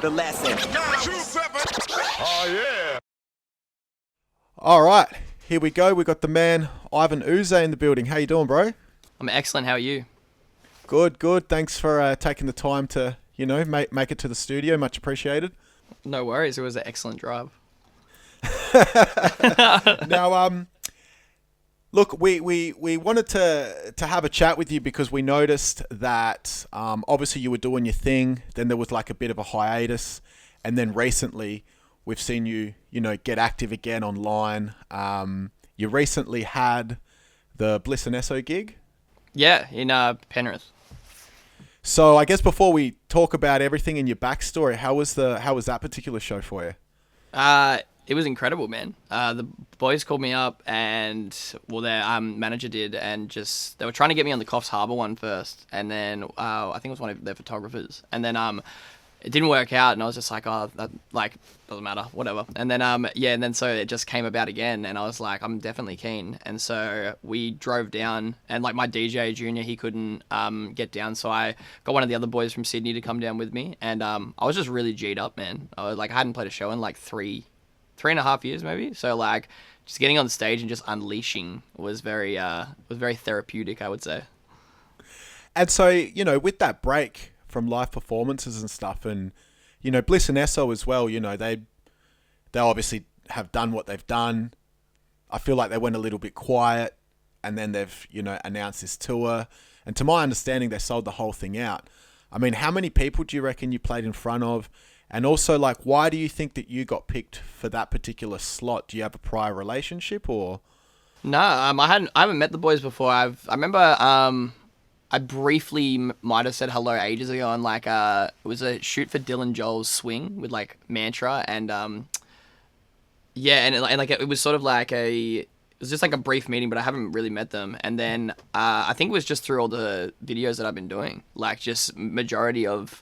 The lesson. Oh, yeah. All right, here we go. We got the man Ivan Ooze in the building. How you doing, bro? I'm excellent. How are you? Good, good. Thanks for taking the time to, make it to the studio. Much appreciated. No worries. It was an excellent drive. Now, look, we wanted to have a chat with you because we noticed that obviously you were doing your thing. Then there was like a bit of a hiatus, and then recently we've seen you, get active again online. You recently had the Bliss and Esso gig. Yeah, in Penrith. So I guess before we talk about everything in your backstory, how was that particular show for you? It was incredible, man. The boys called me up and, well, their manager did, and they were trying to get me on the Coffs Harbour one first, and then I think it was one of their photographers, and then it didn't work out, and I was just like, oh, that, doesn't matter, whatever. And then and then so it just came about again, and I was like, I'm definitely keen. And so we drove down, and my DJ Junior, he couldn't get down, so I got one of the other boys from Sydney to come down with me, and I was just really G'd up, man. I hadn't played a show in 3.5 years maybe. So just getting on the stage and just unleashing was very therapeutic, I would say. And so, with that break from live performances and stuff, and, Bliss and Esso as well, they obviously have done what they've done. I feel like they went a little bit quiet, and then they've, announced this tour. And to my understanding, they sold the whole thing out. I mean, how many people do you reckon you played in front of? And also, why do you think that you got picked for that particular slot? Do you have a prior relationship, or? No, I haven't met the boys before. I remember I briefly might have said hello ages ago on it was a shoot for Dylan Joel's Swing with Mantra, and it was sort of it was just a brief meeting, but I haven't really met them. And then I think it was just through all the videos that I've been doing, just majority of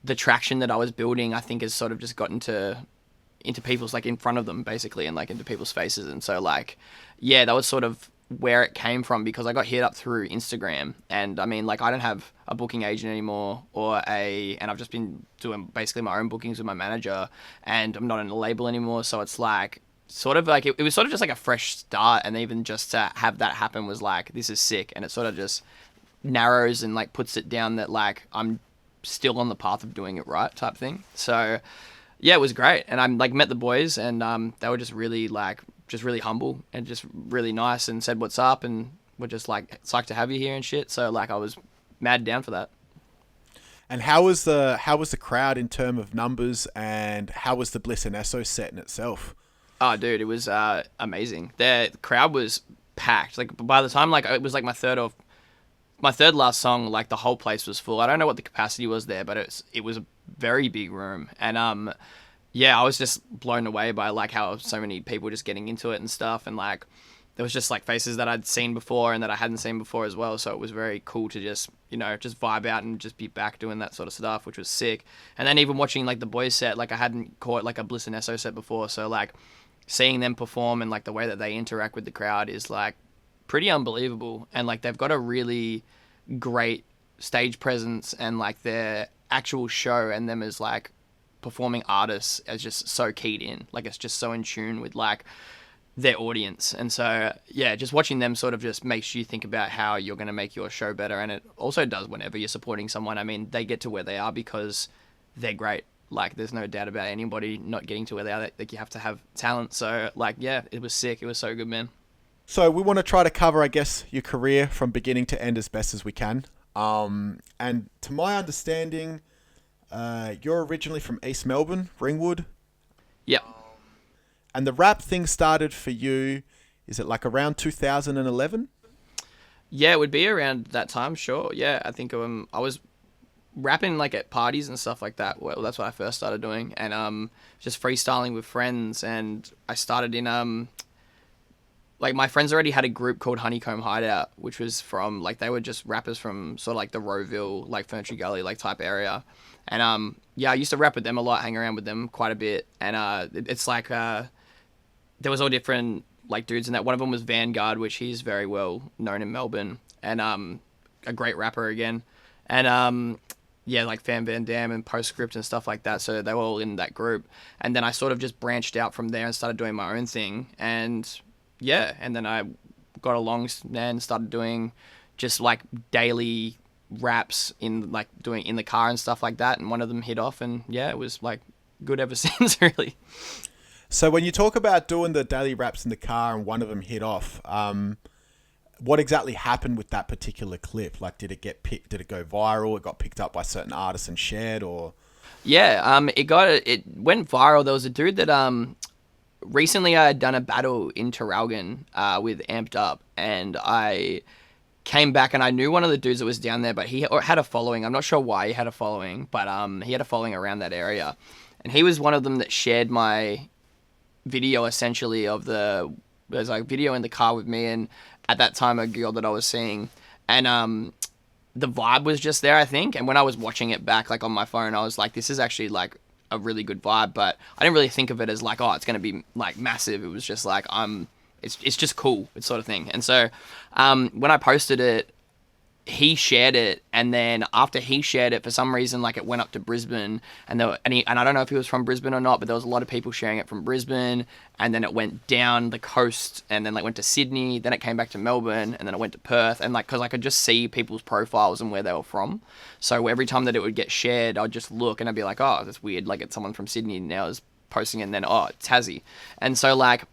the traction that I was building, I think, has sort of just gotten into people's, in front of them, basically, and, into people's faces. And so, that was sort of where it came from, because I got hit up through Instagram. And, I mean, I don't have a booking agent anymore, and I've just been doing basically my own bookings with my manager, and I'm not in a label anymore. So it's, sort of, it was sort of just, a fresh start. And even just to have that happen was, this is sick. And it sort of just narrows and, puts it down that, I'm still on the path of doing it right, type thing. So yeah, it was great. And I met the boys, and they were just really really humble and just really nice, and said what's up, and we're just psyched to have you here and shit. So I was mad down for that. And how was the crowd in terms of numbers, and how was the Bliss and Esso set in itself? Oh dude, it was amazing. The crowd was packed. By the time it was my third last song, the whole place was full. I don't know what the capacity was there, but it was a very big room. And I was just blown away by how so many people were just getting into it and stuff. And there was just faces that I'd seen before and that I hadn't seen before as well. So it was very cool to just, just vibe out and just be back doing that sort of stuff, which was sick. And then even watching the boys set, I hadn't caught a Bliss and Esso set before. So seeing them perform and the way that they interact with the crowd is pretty unbelievable. And they've got a really great stage presence, and their actual show and them as performing artists is just so keyed in. It's just so in tune with their audience. And so yeah, just watching them sort of just makes you think about how you're going to make your show better. And it also does whenever you're supporting someone. I mean, they get to where they are because they're great. There's no doubt about anybody not getting to where they are. You have to have talent. So yeah, it was sick. It was so good, man. So we want to try to cover, I guess, your career from beginning to end as best as we can. And to my understanding, you're originally from East Melbourne, Ringwood. Yep. And the rap thing started for you, is it around 2011? Yeah, it would be around that time, sure. Yeah, I think I was rapping at parties and stuff like that. Well, that's what I first started doing. And just freestyling with friends. And I started in... my friends already had a group called Honeycomb Hideout, which was from, they were just rappers from sort of the Rowville, Ferntree Gully, type area. And, I used to rap with them a lot, hang around with them quite a bit. And, it's there was all different, dudes in that. One of them was Vanguard, which he's very well known in Melbourne. And, a great rapper again. And, yeah, like Fam Van Dam and Postscript and stuff like that. So they were all in that group. And then I sort of just branched out from there and started doing my own thing. And yeah, and then I got along and started doing just like daily raps in like doing in the car and stuff like that. And one of them hit off, and yeah, it was like good ever since, really. So when you talk about doing the daily raps in the car and one of them hit off, what exactly happened with that particular clip? Like, did it get picked? Did it go viral? It got picked up by certain artists and shared, or? Yeah, it went viral. There was a dude that recently I had done a battle in Traralgon with Amped Up, and I came back and I knew one of the dudes that was down there, but he had a following. I'm not sure why he had a following, but he had a following around that area, and he was one of them that shared my video essentially of there's like video in the car with me and at that time a girl that I was seeing, and the vibe was just there, I think. And when I was watching it back like on my phone, I was like, this is actually like a really good vibe, but I didn't really think of it as like, oh, it's going to be like massive. It was just like, it's just cool, it's sort of thing. And so when I posted it, he shared it, and then after he shared it, for some reason, like it went up to Brisbane, and and I don't know if he was from Brisbane or not, but there was a lot of people sharing it from Brisbane, and then it went down the coast, and then like went to Sydney, then it came back to Melbourne, and then it went to Perth, and like because I could just see people's profiles and where they were from, so every time that it would get shared, I'd just look and I'd be like, oh, that's weird, like it's someone from Sydney now is posting it, and then oh, it's Tassie, and so like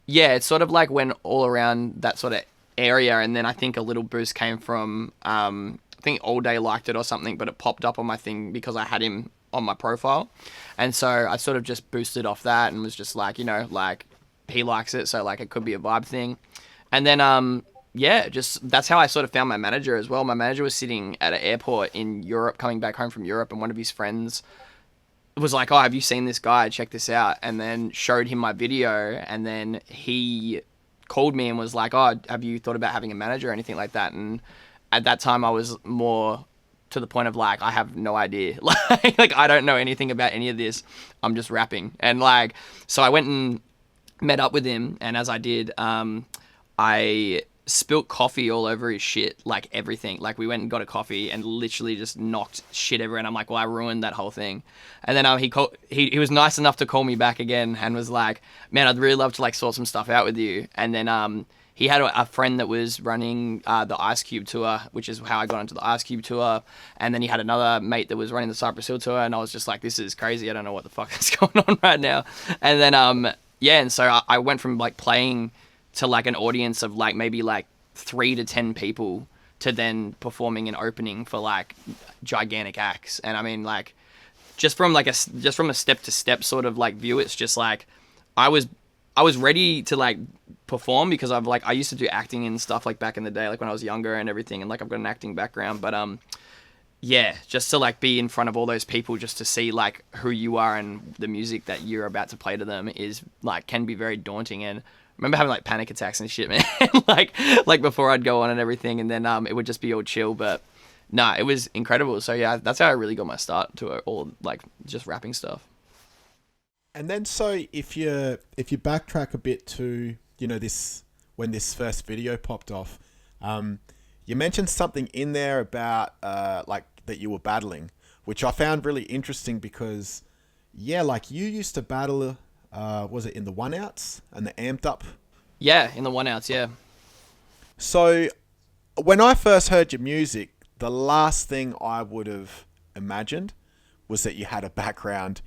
yeah, it's sort of like went all around that sort of area, and then I think a little boost came from I think All Day liked it or something, but it popped up on my thing because I had him on my profile, and so I sort of just boosted off that and was just like, you know, like he likes it, so like it could be a vibe thing. And then yeah, just that's how I sort of found my manager as well. My manager was sitting at an airport in Europe, coming back home from Europe, and one of his friends was like, oh, have you seen this guy? Check this out. And then showed him my video, and then he called me and was like, oh, have you thought about having a manager or anything like that? And at that time I was more to the point of like, I have no idea. like I don't know anything about any of this. I'm just rapping. And like, so I went and met up with him, and as I did, I spilt coffee all over his shit, like everything. Like we went and got a coffee and literally just knocked shit everywhere, and I'm like, well, I ruined that whole thing. And then he was nice enough to call me back again and was like, man, I'd really love to like sort some stuff out with you. And then he had a friend that was running the Ice Cube tour, which is how I got into the Ice Cube tour. And then he had another mate that was running the Cypress Hill tour, and I was just like, this is crazy, I don't know what the fuck is going on right now. And then yeah, and so I went from like playing to like an audience of like maybe like 3 to 10 people to then performing and opening for like gigantic acts. And I mean, like just from a step to step sort of like view, it's just like I was ready to like perform because I used to do acting and stuff like back in the day, like when I was younger and everything, and like I've got an acting background, but yeah, just to like be in front of all those people, just to see like who you are and the music that you're about to play to them is like can be very daunting. And I remember having like panic attacks and shit, man. like before I'd go on and everything, and then it would just be all chill. But nah, it was incredible. So yeah, that's how I really got my start to it, all like just rapping stuff. And then so if you backtrack a bit to, you know, this when this first video popped off, you mentioned something in there about like that you were battling, which I found really interesting because yeah, like you used to battle. Was it in the one outs and the Amped Up? Yeah, in the one outs, yeah. So when I first heard your music, the last thing I would have imagined was that you had a background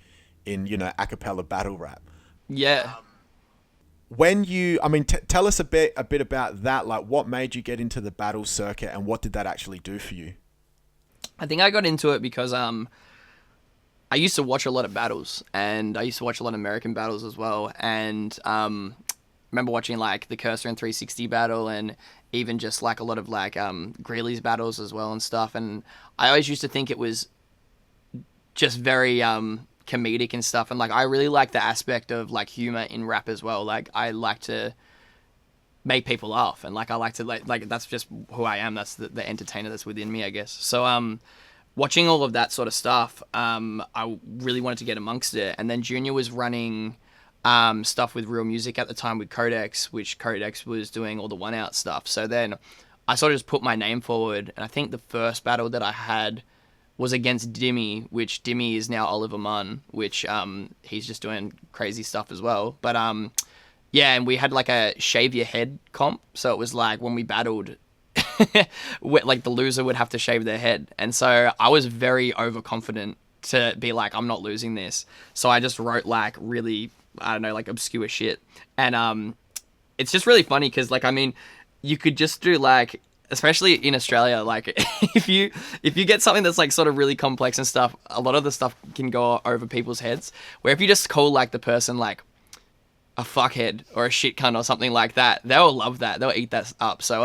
in, you know, a cappella battle rap. Yeah. When you, I mean, tell us a bit about that. Like, what made you get into the battle circuit, and what did that actually do for you? I think I got into it because I used to watch a lot of battles, and I used to watch a lot of American battles as well. And remember watching like the Cursor and 360 battle, and even just like a lot of like Greeley's battles as well and stuff. And I always used to think it was just very comedic and stuff. And like I really like the aspect of like humor in rap as well. Like I like to make people laugh, and like I like to like that's just who I am. That's the entertainer that's within me, I guess. So watching all of that sort of stuff, I really wanted to get amongst it. And then Junior was running stuff with Real Music at the time with Codex, which Codex was doing all the one out stuff. So then I sort of just put my name forward, and I think the first battle that I had was against Dimmy, which Dimmy is now Oliver Munn, which he's just doing crazy stuff as well. But yeah, and we had like a shave your head comp, so it was like when we battled, like the loser would have to shave their head, and so I was very overconfident to be like, I'm not losing this. So I just wrote like really, I don't know, like obscure shit, and it's just really funny because like, I mean, you could just do like, especially in Australia, like if you get something that's like sort of really complex and stuff, a lot of the stuff can go over people's heads. Where if you just call like the person like a fuckhead or a shit cunt or something like that, they'll love that. They'll eat that up. So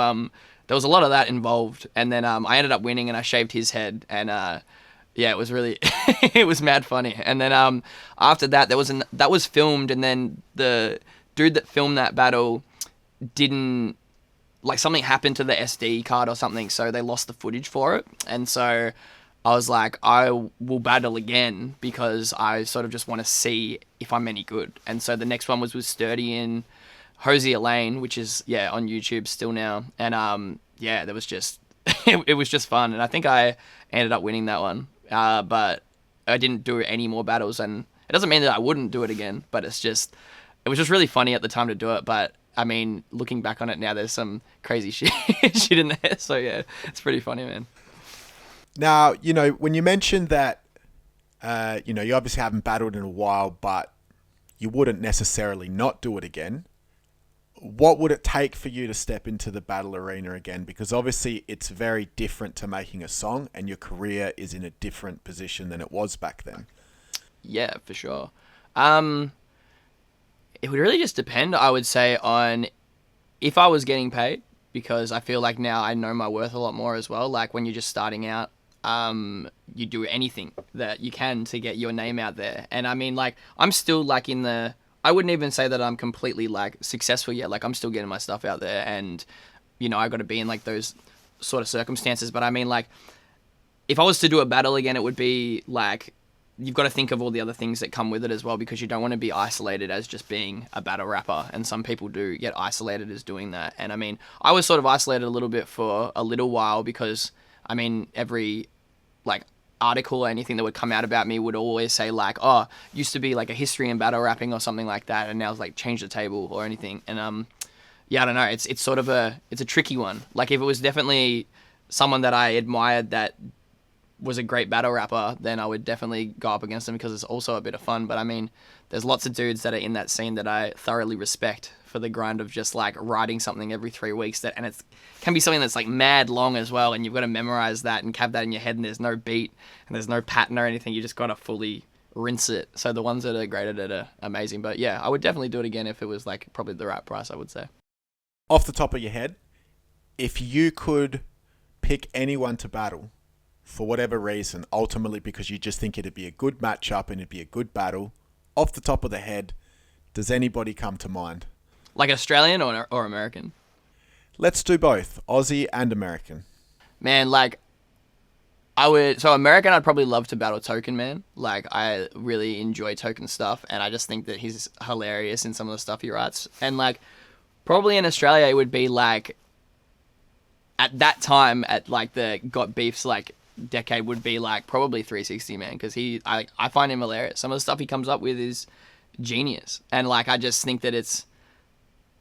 there was a lot of that involved, and then I ended up winning, and I shaved his head, and yeah, it was really it was mad funny. And then after that, that was filmed, and then the dude that filmed that battle didn't, like, something happened to the SD card or something, so they lost the footage for it. And so I was like, I will battle again because I sort of just want to see if I'm any good. And so the next one was with Sturdy and Hosier Lane, which is, yeah, on YouTube still now. And yeah, there was just it was just fun, and I think I ended up winning that one. But I didn't do any more battles, and it doesn't mean that I wouldn't do it again, but it was just really funny at the time to do it. But I mean, looking back on it now, there's some crazy shit in there. So yeah, it's pretty funny, man. Now, you know, when you mentioned that, you know, you obviously haven't battled in a while, but you wouldn't necessarily not do it again. What would it take for you to step into the battle arena again? Because obviously it's very different to making a song, and your career is in a different position than it was back then. Yeah, for sure. It would really just depend, I would say, on if I was getting paid, because I feel like now I know my worth a lot more as well. Like when you're just starting out, you do anything that you can to get your name out there. And I mean, like, I'm still like I wouldn't even say that I'm completely like successful yet. Like I'm still getting my stuff out there, and you know, I got to be in like those sort of circumstances. But I mean, like, if I was to do a battle again, it would be like, you've got to think of all the other things that come with it as well, because you don't want to be isolated as just being a battle rapper. And some people do get isolated as doing that. And I mean, I was sort of isolated a little bit for a little while, because I mean, every like article or anything that would come out about me would always say like, oh, used to be like a history in battle rapping or something like that, and now it's like change the table or anything. And yeah, I don't know. It's sort of a tricky one. Like if it was definitely someone that I admired that was a great battle rapper, then I would definitely go up against them, because it's also a bit of fun. But I mean, there's lots of dudes that are in that scene that I thoroughly respect for the grind of just like writing something every 3 weeks, and it can be something that's like mad long as well, and you've got to memorize that and have that in your head, and there's no beat and there's no pattern or anything. You just got to fully rinse it. So the ones that are great at it are amazing. But yeah, I would definitely do it again if it was like probably the right price, I would say. Off the top of your head, if you could pick anyone to battle for whatever reason, ultimately because you just think it'd be a good matchup and it'd be a good battle, off the top of the head, does anybody come to mind? Like Australian or American? Let's do both, Aussie and American. Man, like, so American, I'd probably love to battle Token Man. Like, I really enjoy Token stuff, and I just think that he's hilarious in some of the stuff he writes. And like, probably in Australia, it would be like, at that time, at like the Got Beefs like decade, would be like probably 360 Man, because I find him hilarious. Some of the stuff he comes up with is genius, and like I just think that it's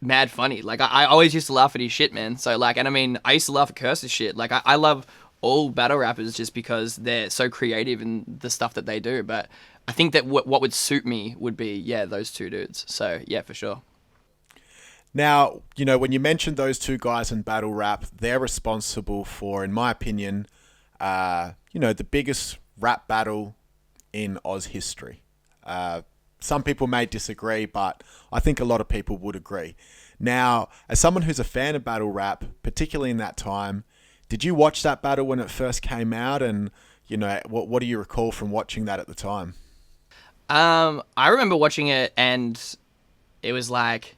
mad funny. Like I always used to laugh at his shit, man. So like, and I mean, I used to laugh at Curse's shit. Like I love all battle rappers just because they're so creative in the stuff that they do. But I think that what would suit me would be, yeah, those two dudes. So yeah, for sure. Now, you know, when you mentioned those two guys in battle rap, they're responsible for, in my opinion, you know, the biggest rap battle in Oz history. Some people may disagree, but I think a lot of people would agree. Now, as someone who's a fan of battle rap, particularly in that time, did you watch that battle when it first came out? And, you know, what do you recall from watching that at the time? I remember watching it, and it was like,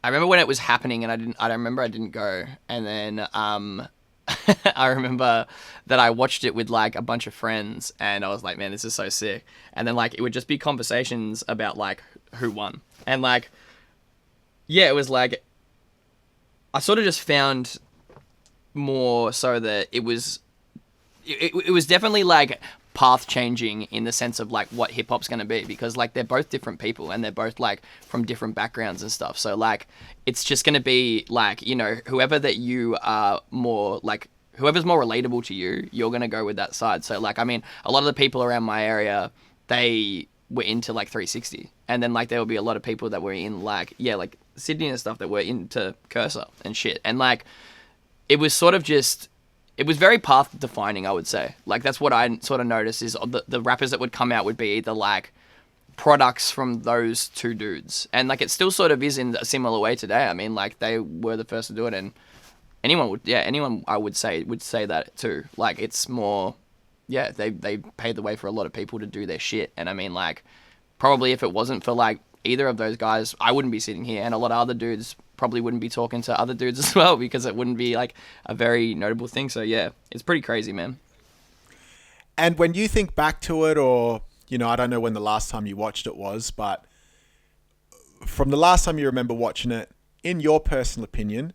I remember when it was happening, and I remember I didn't go. And then, I remember that I watched it with like a bunch of friends, and I was like, man, this is so sick. And then like, it would just be conversations about like who won. And like, yeah, it was like, I sort of just found more so that it was it was definitely like path changing in the sense of like what hip hop's going to be, because like they're both different people and they're both like from different backgrounds and stuff. So like it's just going to be like, you know, whoever that you are more like, whoever's more relatable to you, you're going to go with that side. So like, I mean, a lot of the people around my area, they were into like 360, and then like there will be a lot of people that were in like, yeah, like Sydney and stuff that were into Cursor and shit. And like, it was sort of just, it was very path defining, I would say. Like that's what I sort of noticed is the rappers that would come out would be either like products from those two dudes. And like it still sort of is in a similar way today. I mean, like they were the first to do it, and anyone I would say that too. Like it's more, yeah, they paved the way for a lot of people to do their shit. And I mean, like probably if it wasn't for like either of those guys, I wouldn't be sitting here, and a lot of other dudes probably wouldn't be talking to other dudes as well, because it wouldn't be like a very notable thing. So yeah, it's pretty crazy, man. And when you think back to it, or, you know, I don't know when the last time you watched it was, but from the last time you remember watching it, in your personal opinion,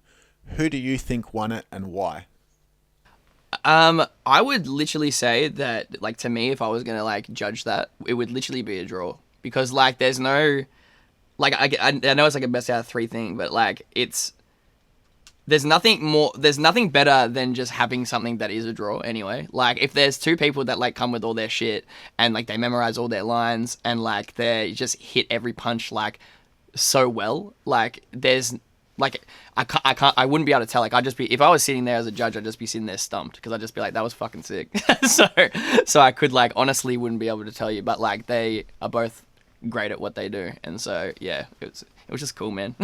who do you think won it and why? I would literally say that, like, to me, if I was gonna like judge that, it would literally be a draw, because like there's no, like I know it's like a best out of three thing, but like there's nothing better than just having something that is a draw anyway. Like if there's two people that like come with all their shit and like they memorize all their lines and like they just hit every punch like so well, like there's like I wouldn't be able to tell. Like I'd just be, if I was sitting there as a judge, I'd just be sitting there stumped, because I'd just be like, that was fucking sick. so I could like honestly wouldn't be able to tell you, but like they are both great at what they do, and so yeah, it was just cool, man.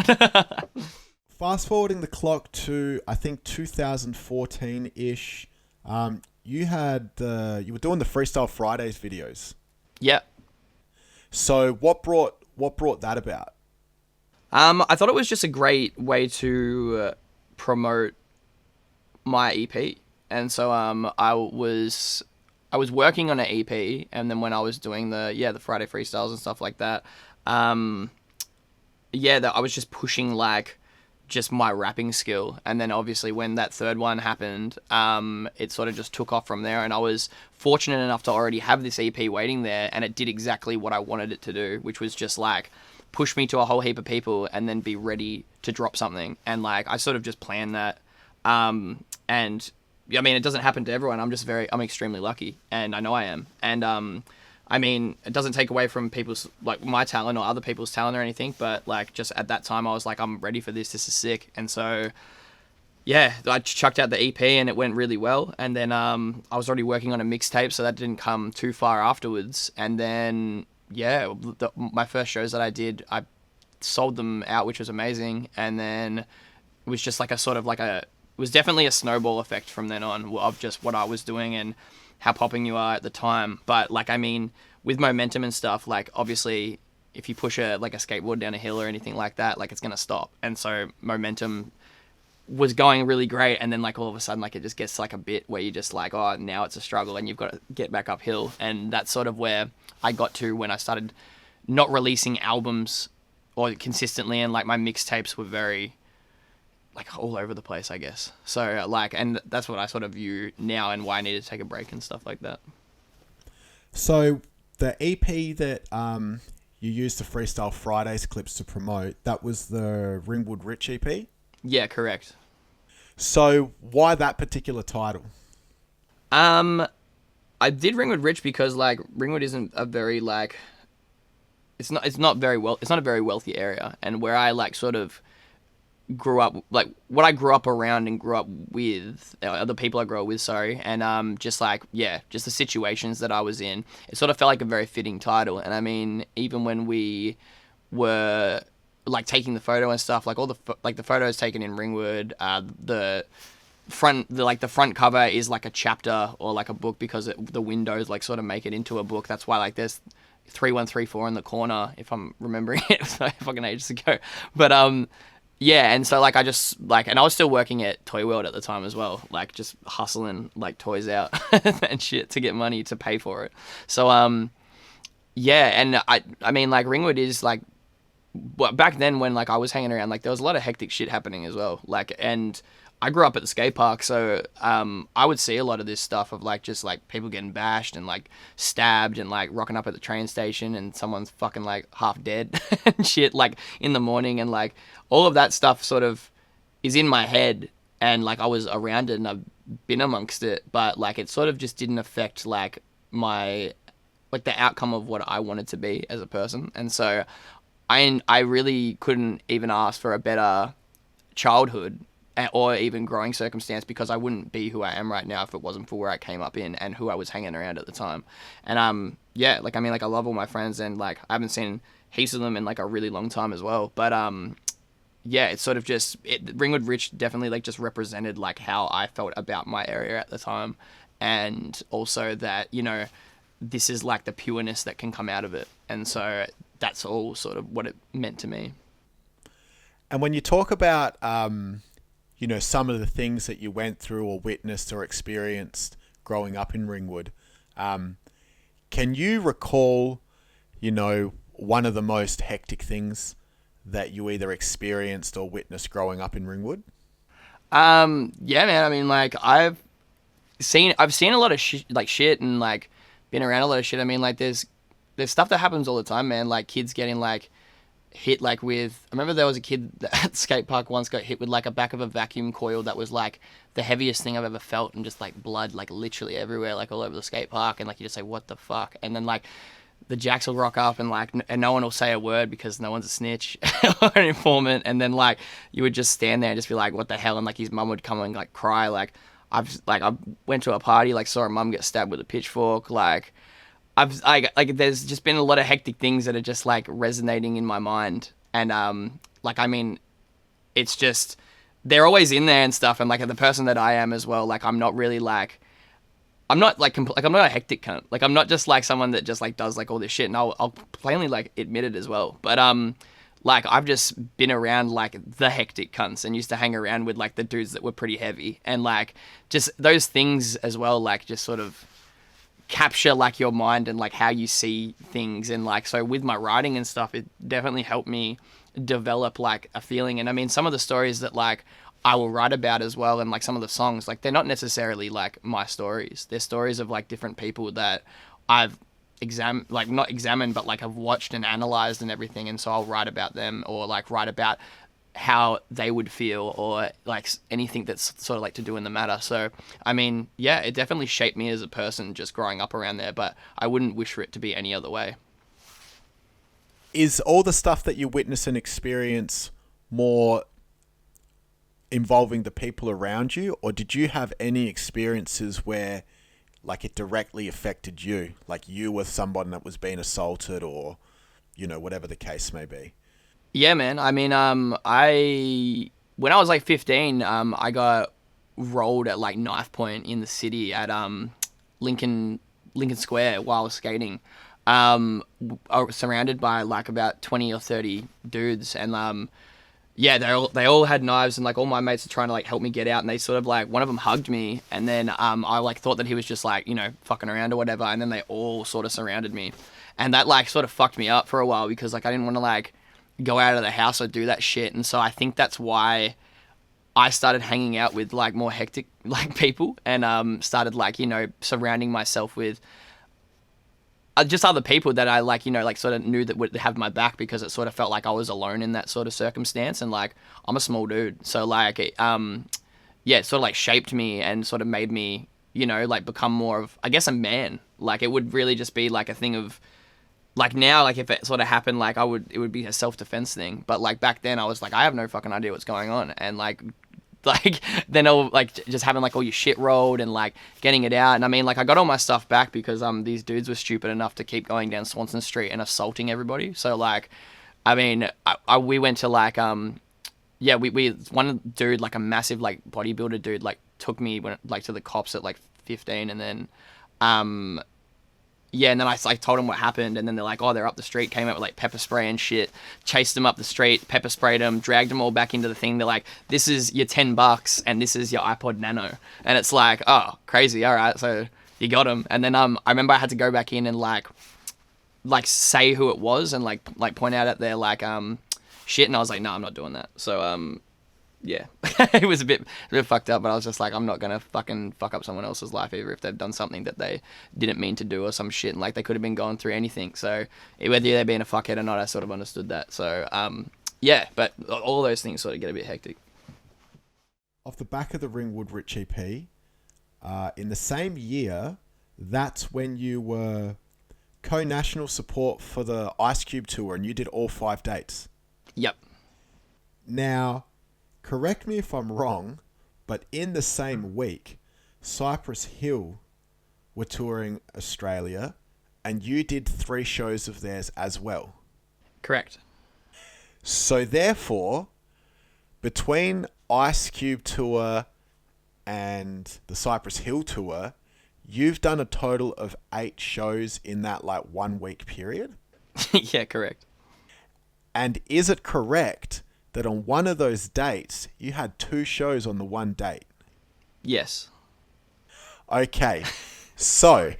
Fast forwarding the clock to, I think, 2014-ish, you were doing the Freestyle Fridays videos. Yeah. So what brought that about? I thought it was just a great way to promote my EP, and so I was working on an EP, and then when I was doing the Friday freestyles and stuff like that, I was just pushing like just my rapping skill. And then obviously when that third one happened, it sort of just took off from there, and I was fortunate enough to already have this EP waiting there, and it did exactly what I wanted it to do, which was just like push me to a whole heap of people and then be ready to drop something. And like I sort of just planned that, and I mean, it doesn't happen to everyone. I'm extremely lucky, and I know I am. And I mean, it doesn't take away from people's, like, my talent or other people's talent or anything, but like just at that time I was like, I'm ready for this. This is sick. And so yeah, I chucked out the EP and it went really well. And then I was already working on a mixtape, so that didn't come too far afterwards. And then yeah, my first shows that I did, I sold them out, which was amazing. And then it was just like it was definitely a snowball effect from then on of just what I was doing and how popping you are at the time. But like, I mean, with momentum and stuff, like obviously if you push a skateboard down a hill or anything like that, like it's going to stop. And so momentum was going really great. And then like all of a sudden, like it just gets like a bit where you just like, oh, now it's a struggle and you've got to get back uphill. And that's sort of where I got to when I started not releasing albums or consistently, and like my mixtapes were very like all over the place, I guess. So like, and that's what I sort of view now and why I needed to take a break and stuff like that. So the EP that you used the Freestyle Fridays clips to promote, that was the Ringwood Rich EP? Yeah, correct. So why that particular title? I did Ringwood Rich because like Ringwood isn't a very like, it's not a very wealthy area, and where I like sort of grew up, like what I grew up around and grew up with, other people I grew up with, sorry, and just like, yeah, just the situations that I was in, it sort of felt like a very fitting title. And I mean, even when we were like taking the photo and stuff, like all the photos taken in Ringwood, the front cover is like a chapter or like a book, because the windows like sort of make it into a book. That's why like there's 3134 in the corner, if I'm remembering it. So fucking ages ago. But yeah, and so like I just like, and I was still working at Toy World at the time as well, like just hustling like toys out and shit to get money to pay for it. So yeah, and I mean like Ringwood is like, well, back then when like I was hanging around, like there was a lot of hectic shit happening as well. Like, and I grew up at the skate park, so I would see a lot of this stuff of like just like people getting bashed and like stabbed and like rocking up at the train station and someone's fucking like half dead and shit like in the morning, and like all of that stuff sort of is in my head, and like I was around it and I've been amongst it, but like it sort of just didn't affect like my like the outcome of what I wanted to be as a person. And so I really couldn't even ask for a better childhood or even growing circumstance, because I wouldn't be who I am right now if it wasn't for where I came up in and who I was hanging around at the time. And yeah, like I mean, like I love all my friends, and like I haven't seen heaps of them in like a really long time as well. But yeah, it's sort of just Ringwood Rich definitely like just represented like how I felt about my area at the time, and also that, you know, this is like the pureness that can come out of it. And so that's all sort of what it meant to me. And when you talk about, you know, some of the things that you went through or witnessed or experienced growing up in Ringwood, can you recall, you know, one of the most hectic things that you either experienced or witnessed growing up in Ringwood? Yeah, man. I mean, like I've seen a lot of shit and like been around a lot of shit. I mean, like there's stuff that happens all the time, man. Like kids getting like hit like with, I remember there was a kid at the skate park once got hit with like a back of a vacuum coil that was like the heaviest thing I've ever felt, and just like blood like literally everywhere, like all over the skate park, and like you just say what the fuck. And then like the jacks will rock up and like and no one will say a word because no one's a snitch or an informant, and then like you would just stand there and just be like what the hell, and like his mum would come and like cry. Like I went to a party, like saw a mum get stabbed with a pitchfork. Like there's just been a lot of hectic things that are just like resonating in my mind, and like I mean, it's just they're always in there and stuff. And like the person that I am as well, like I'm not really like I'm not like I'm not a hectic cunt. Like I'm not just like someone that just like does like all this shit, and I'll plainly like admit it as well. But like I've just been around like the hectic cunts and used to hang around with like the dudes that were pretty heavy, and like just those things as well, like just sort of capture like your mind and like how you see things. And like so with my writing and stuff, it definitely helped me develop like a feeling. And I mean, some of the stories that like I will write about as well, and like some of the songs, like they're not necessarily like my stories, they're stories of like different people that I've not examined, but like I've watched and analyzed and everything. And so I'll write about them, or like write about how they would feel, or like anything that's sort of like to do in the matter. So I mean, yeah, it definitely shaped me as a person just growing up around there, but I wouldn't wish for it to be any other way. Is all the stuff that you witness and experience more involving the people around you, or did you have any experiences where like it directly affected you, like you were someone that was being assaulted, or you know, whatever the case may be? Yeah, man. I mean, when I was like 15, I got rolled at like knife point in the city at Lincoln Square while I was skating. I was surrounded by like about 20 or 30 dudes, and yeah, they all had knives, and like all my mates were trying to like help me get out, and they sort of like, one of them hugged me, and then I like thought that he was just like, you know, fucking around or whatever, and then they all sort of surrounded me, and that like sort of fucked me up for a while, because like I didn't want to like go out of the house or do that shit. And so I think that's why I started hanging out with like more hectic like people, and started like, you know, surrounding myself with just other people that I like, you know, like sort of knew that would have my back, because it sort of felt like I was alone in that sort of circumstance. And like I'm a small dude, so like yeah, it sort of like shaped me and sort of made me, you know, like become more of, I guess, a man. Like it would really just be like a thing of like now, like if it sort of happened, like it would be a self-defense thing. But like back then I was like, I have no fucking idea what's going on. And like then all like just having like all your shit rolled and like getting it out. And I mean, like I got all my stuff back because these dudes were stupid enough to keep going down Swanson Street and assaulting everybody. So like, I mean, we went to like yeah, we one dude, like a massive like bodybuilder dude, like took me like to the cops at like 15, and then yeah, and then I like told them what happened, and then they're like, oh, they're up the street, came out with like pepper spray and shit, chased them up the street, pepper sprayed them, dragged them all back into the thing. They're like, this is your $10 and this is your iPod Nano. And it's like, oh, crazy. All right. So you got them. And then I remember I had to go back in and like say who it was, and like point out at their like shit. And I was like, no, I'm not doing that. So yeah, it was a bit fucked up, but I was just like, I'm not gonna fucking fuck up someone else's life either if they've done something that they didn't mean to do or some shit, and like they could have been going through anything. So whether they're being a fuckhead or not, I sort of understood that. So yeah, but all those things sort of get a bit hectic. Off the back of the Ringwood Rich EP, in the same year, that's when you were co-national support for the Ice Cube tour, and you did all 5 dates. Yep. Now, correct me if I'm wrong, but in the same week, Cypress Hill were touring Australia, and you did 3 shows of theirs as well. Correct. So therefore, between Ice Cube tour and the Cypress Hill tour, you've done a total of 8 shows in that like 1 week period. Yeah, correct. And is it correct that on one of those dates, you had 2 shows on the one date? Yes. Okay. So,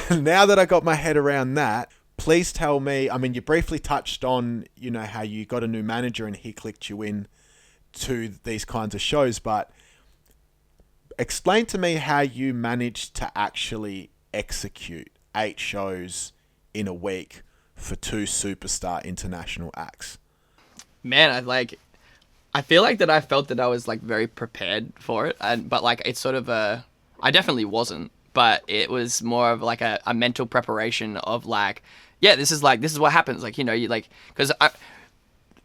now that I got my head around that, please tell me, I mean, you briefly touched on, you know, how you got a new manager and he clicked you in to these kinds of shows, but explain to me how you managed to actually execute 8 shows in a week for 2 superstar international acts. Man, I feel like that I felt that I was like very prepared for it, but like it's sort of I definitely wasn't, but it was more of like a mental preparation of like, yeah, this is what happens, like, you know, you like, because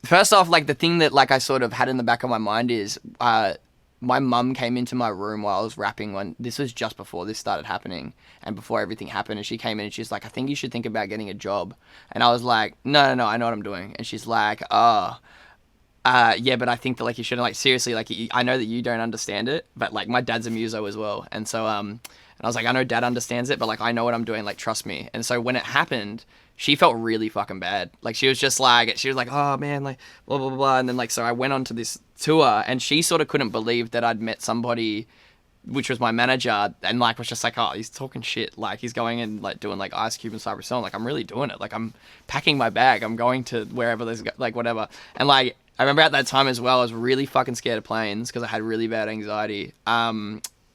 first off, like the thing that like I sort of had in the back of my mind is my mum came into my room while I was rapping when this was just before this started happening and before everything happened, and she came in and she's like, I think you should think about getting a job. And I was like, no, I know what I'm doing. And she's like, yeah, but I think that like you shouldn't, like, seriously, like I know that you don't understand it, but like my dad's a muso as well, and so and I was like, I know dad understands it, but like I know what I'm doing, like trust me. And so when it happened, she felt really fucking bad. Like she was like, oh man, like blah blah blah. And then like, so I went on to this tour, and she sort of couldn't believe that I'd met somebody, which was my manager, and like was just like, oh, he's talking shit, like he's going and like doing like Ice Cube and Cypress Hill. Like I'm really doing it. Like I'm packing my bag. I'm going to wherever there's like whatever. And like I remember at that time as well, I was really fucking scared of planes because I had really bad anxiety.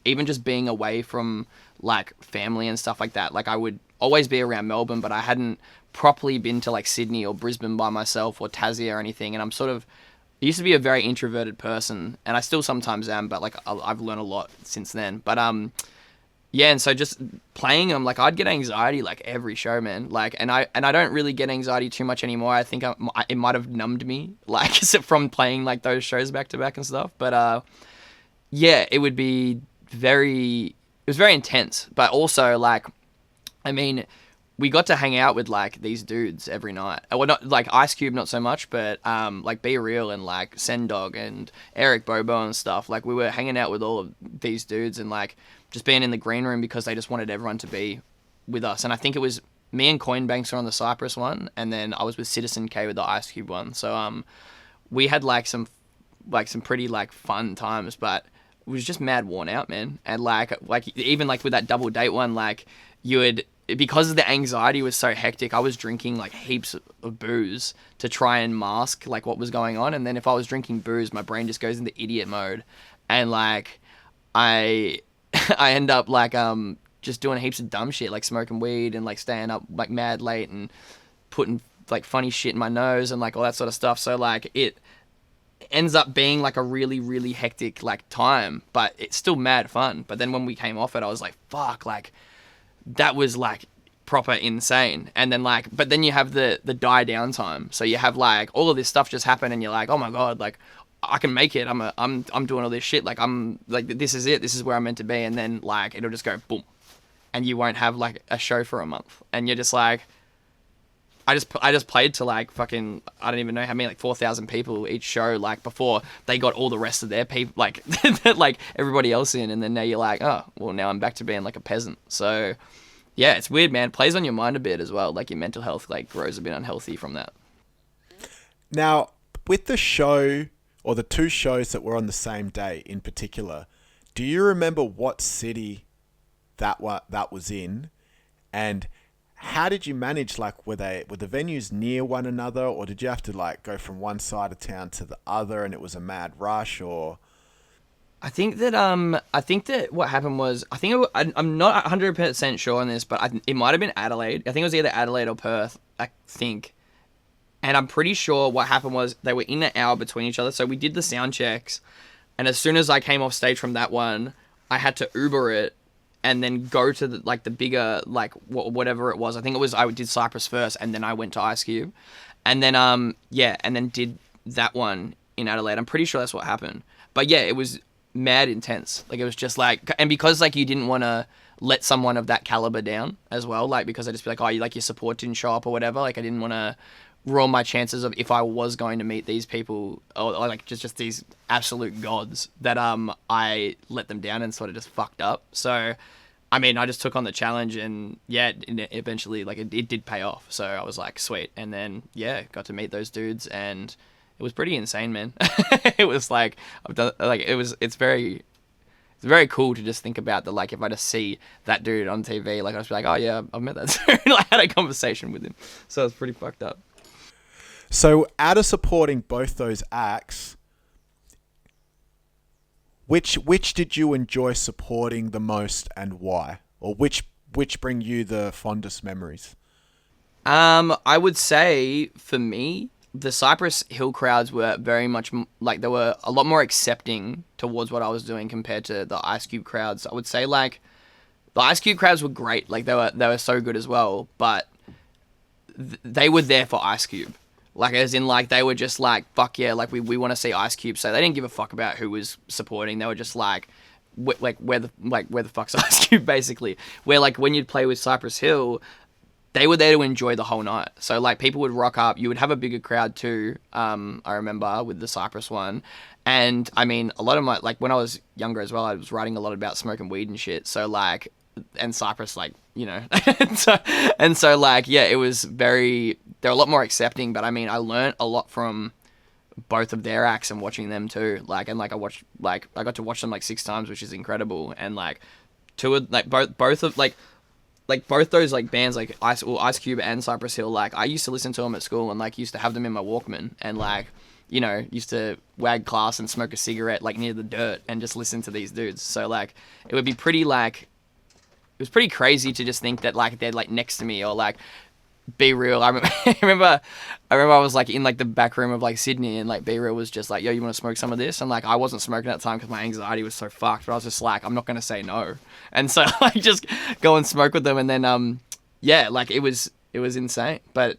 Even just being away from like family and stuff like that. Like I would always be around Melbourne, but I hadn't properly been to like Sydney or Brisbane by myself or Tassie or anything. And I used to be a very introverted person, and I still sometimes am, but like I've learned a lot since then. But yeah, and so just playing them, like I'd get anxiety like every show, man. Like, and I don't really get anxiety too much anymore. I think it might have numbed me, like from playing like those shows back to back and stuff. But yeah, it was very intense. But also like, I mean, we got to hang out with like these dudes every night. Well, not like Ice Cube, not so much, but like Be Real and like Sendog and Eric Bobo and stuff. Like we were hanging out with all of these dudes and like just being in the green room because they just wanted everyone to be with us. And I think it was me and Coinbanks were on the Cypress one, and then I was with Citizen K with the Ice Cube one. So we had like some pretty like fun times, but it was just mad worn out, man. And like even like with that double date one, like because the anxiety was so hectic, I was drinking like heaps of booze to try and mask like what was going on. And then if I was drinking booze, my brain just goes into idiot mode, and like I end up like just doing heaps of dumb shit, like smoking weed and like staying up like mad late and putting like funny shit in my nose and like all that sort of stuff. So like it ends up being like a really, really hectic like time, but it's still mad fun. But then when we came off it, I was like, fuck, like that was like proper insane. And then like, but then you have the die down time. So you have like all of this stuff just happen, and you're like, oh my God, like I can make it. I'm doing all this shit. Like I'm like, this is it. This is where I'm meant to be. And then like, it'll just go boom, and you won't have like a show for a month. And you're just like, I just played to like fucking, I don't even know how many, like 4,000 people each show, like before they got all the rest of their people, like, like everybody else in. And then now you're like, oh, well now I'm back to being like a peasant. So yeah, it's weird, man. It plays on your mind a bit as well. Like your mental health like grows a bit unhealthy from that. Now, with the show or the 2 shows that were on the same day in particular, do you remember what city that was in, and how did you manage? Like, were the venues near one another, or did you have to like go from one side of town to the other, and it was a mad rush? Or I think that what happened was I'm not 100% sure on this, but it might have been Adelaide. I think it was either Adelaide or Perth. I think. And I'm pretty sure what happened was they were in an hour between each other. So we did the sound checks. And as soon as I came off stage from that one, I had to Uber it and then go to the bigger, like whatever it was. I think it was, I did Cypress first and then I went to Ice Cube. And then, and then did that one in Adelaide. I'm pretty sure that's what happened. But yeah, it was mad intense. Like it was just like, and because like you didn't want to let someone of that caliber down as well, like because I just be like, oh, your support didn't show up or whatever. Like I didn't want to ruin my chances of if I was going to meet these people or like just these absolute gods that I let them down and sort of just fucked up. So I mean I just took on the challenge and yeah, eventually like it did pay off. So I was like sweet, and then yeah, got to meet those dudes and it was pretty insane, man. It was like it's very cool to just think about that. Like if I just see that dude on TV, like I was like, oh yeah, I've met that dude. Like, I had a conversation with him, so it's pretty fucked up. so, out of supporting both those acts, which did you enjoy supporting the most and why, or which bring you the fondest memories? I would say for me, the Cypress Hill crowds were very much like they were a lot more accepting towards what I was doing compared to the Ice Cube crowds. I would say like the Ice Cube crowds were great, like they were so good as well, but they were there for Ice Cube. Like, as in, like, they were just like, fuck yeah, like, we want to see Ice Cube. So they didn't give a fuck about who was supporting. They were just like, where the fuck's Ice Cube, basically. Where, like, when you'd play with Cypress Hill, they were there to enjoy the whole night. So, like, people would rock up. You would have a bigger crowd, too, I remember, with the Cypress one. And, I mean, a lot of my, like, when I was younger as well, I was writing a lot about smoking weed and shit. So, like, and Cypress, like, you know. and so, like, yeah, it was they're a lot more accepting, but I mean, I learned a lot from both of their acts and watching them too. Like, and like I got to watch them like 6 times, which is incredible. And like both those like bands, like Ice Cube and Cypress Hill, like I used to listen to them at school and like used to have them in my Walkman and like, you know, used to wag class and smoke a cigarette like near the dirt and just listen to these dudes. So like, it would be pretty like, it was pretty crazy to just think that like they're like next to me or like Be Real. I remember I was like in like the back room of like Sydney and like Be Real was just like, yo, you want to smoke some of this? And like I wasn't smoking at the time because my anxiety was so fucked, but I was just like, I'm not going to say no. And so like just go and smoke with them. And then yeah, like it was insane, but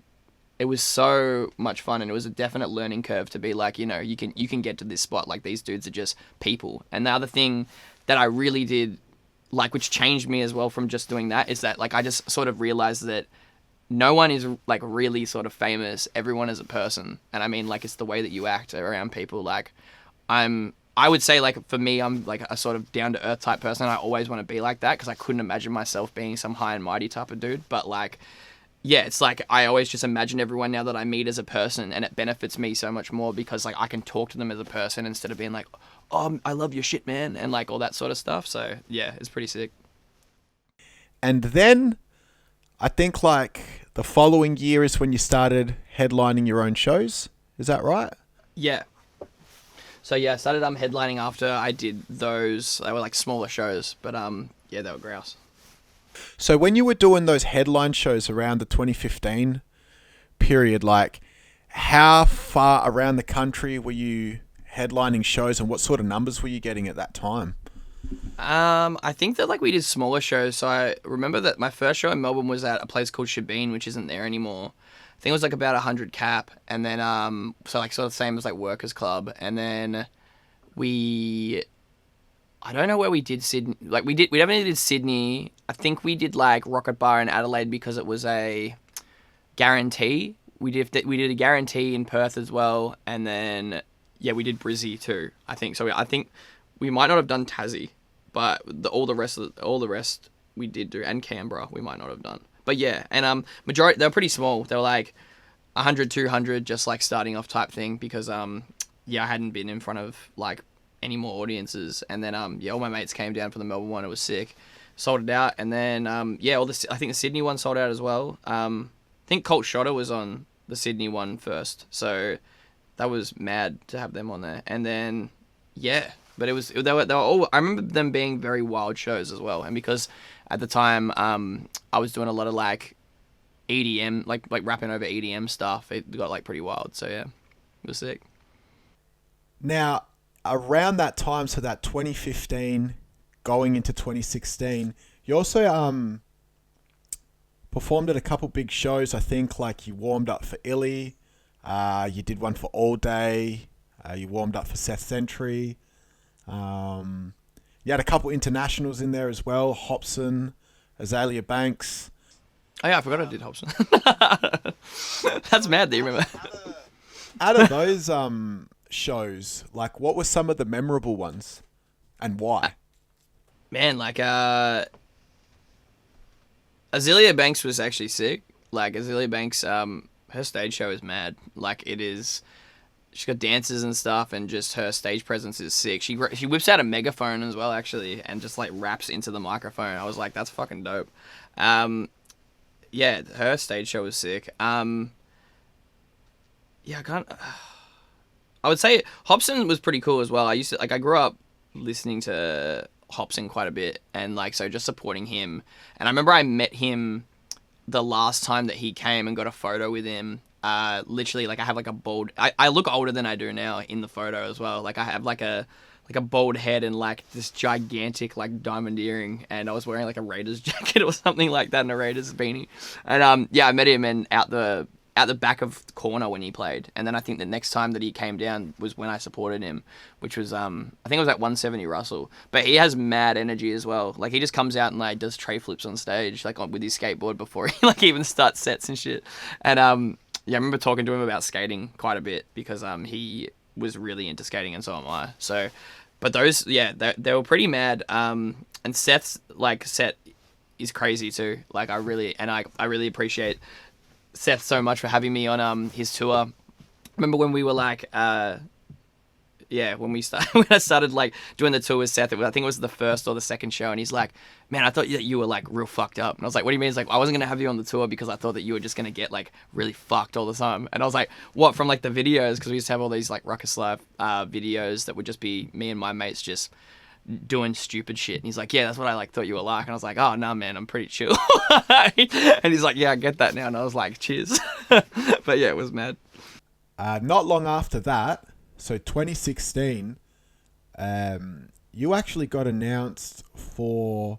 it was so much fun and it was a definite learning curve to be like, you know, you can get to this spot. Like these dudes are just people. And the other thing that I really did like, which changed me as well from just doing that, is that like I just sort of realized that no one is like really sort of famous. Everyone is a person. And I mean, like, it's the way that you act around people. Like I would say like for me, I'm like a sort of down to earth type person. I always want to be like that because I couldn't imagine myself being some high and mighty type of dude. But like, yeah, it's like I always just imagine everyone now that I meet as a person, and it benefits me so much more because like I can talk to them as a person instead of being like, oh, I love your shit, man, and like all that sort of stuff. So yeah, it's pretty sick. And then I think like the following year is when you started headlining your own shows. Is that right? Yeah. So yeah, I started headlining after I did those. They were like smaller shows, but yeah, they were grouse. So when you were doing those headline shows around the 2015 period, like how far around the country were you headlining shows and what sort of numbers were you getting at that time? I think that like we did smaller shows. So I remember that my first show in Melbourne was at a place called Shabine, which isn't there anymore. I think it was like about 100 cap, and then so like sort of same as like Workers Club, and then I don't know where we did Sydney. Like we definitely did Sydney. I think we did like Rocket Bar in Adelaide because it was a guarantee. We did a guarantee in Perth as well, and then yeah, we did Brizzy too. I think so. I think we might not have done Tassie, but all the rest we did do, and Canberra we might not have done. But yeah, and majority they were pretty small. They were like 100, 200, just like starting off type thing because yeah, I hadn't been in front of like any more audiences, and then yeah, all my mates came down for the Melbourne one. It was sick. sold it out, and then I think the Sydney one sold out as well. I think Colt Shotter was on the Sydney one first, so that was mad to have them on there. And then but they were all, I remember them being very wild shows as well, and because at the time I was doing a lot of like EDM, like rapping over EDM stuff, it got like pretty wild. So yeah, it was sick. Now, around that time, so that 2015 going into 2016, you also performed at a couple big shows. I think like you warmed up for Illy, you did one for All Day, you warmed up for Seth Sentry. You had a couple internationals in there as well, Hobson, Azalea Banks. Oh yeah, I forgot I did Hobson. That's mad that you remember. Out of those shows, like what were some of the memorable ones and why? Man, like Azalea Banks was actually sick. Like Azalea Banks, her stage show is mad. Like it is, she's got dances and stuff, and just her stage presence is sick. She whips out a megaphone as well, actually, and just like raps into the microphone. I was like, that's fucking dope. Yeah, her stage show was sick. I would say Hobson was pretty cool as well. I grew up listening to Hobson quite a bit, and like so just supporting him. And I remember I met him the last time that he came and got a photo with him. Literally, like I have like a bald. I look older than I do now in the photo as well. Like I have like a bald head and like this gigantic like diamond earring, and I was wearing like a Raiders jacket or something like that and a Raiders beanie. And I met him and out the back of the corner when he played. And then I think the next time that he came down was when I supported him, which was I think it was at 170 Russell. But he has mad energy as well. Like he just comes out and like does tray flips on stage like with his skateboard before he like even starts sets and shit. And I remember talking to him about skating quite a bit because he was really into skating, and so am I. So, but those, they were pretty mad. And Seth is crazy too. Like I really appreciate Seth so much for having me on his tour. Remember when we were like when I started like doing the tour with Seth, I think it was the first or the second show, and he's like, man, I thought that you were like real fucked up. And I was like, what do you mean? He's like, I wasn't gonna have you on the tour because I thought that you were just gonna get like really fucked all the time. And I was like, what, from like the videos? Because we used to have all these like Ruckus Live videos that would just be me and my mates just doing stupid shit. And he's like, yeah, that's what I like thought you were like. And I was like, oh no, man, I'm pretty chill. And he's like, yeah, I get that now. And I was like, cheers. But yeah, it was mad. Not long after that, so 2016, you actually got announced for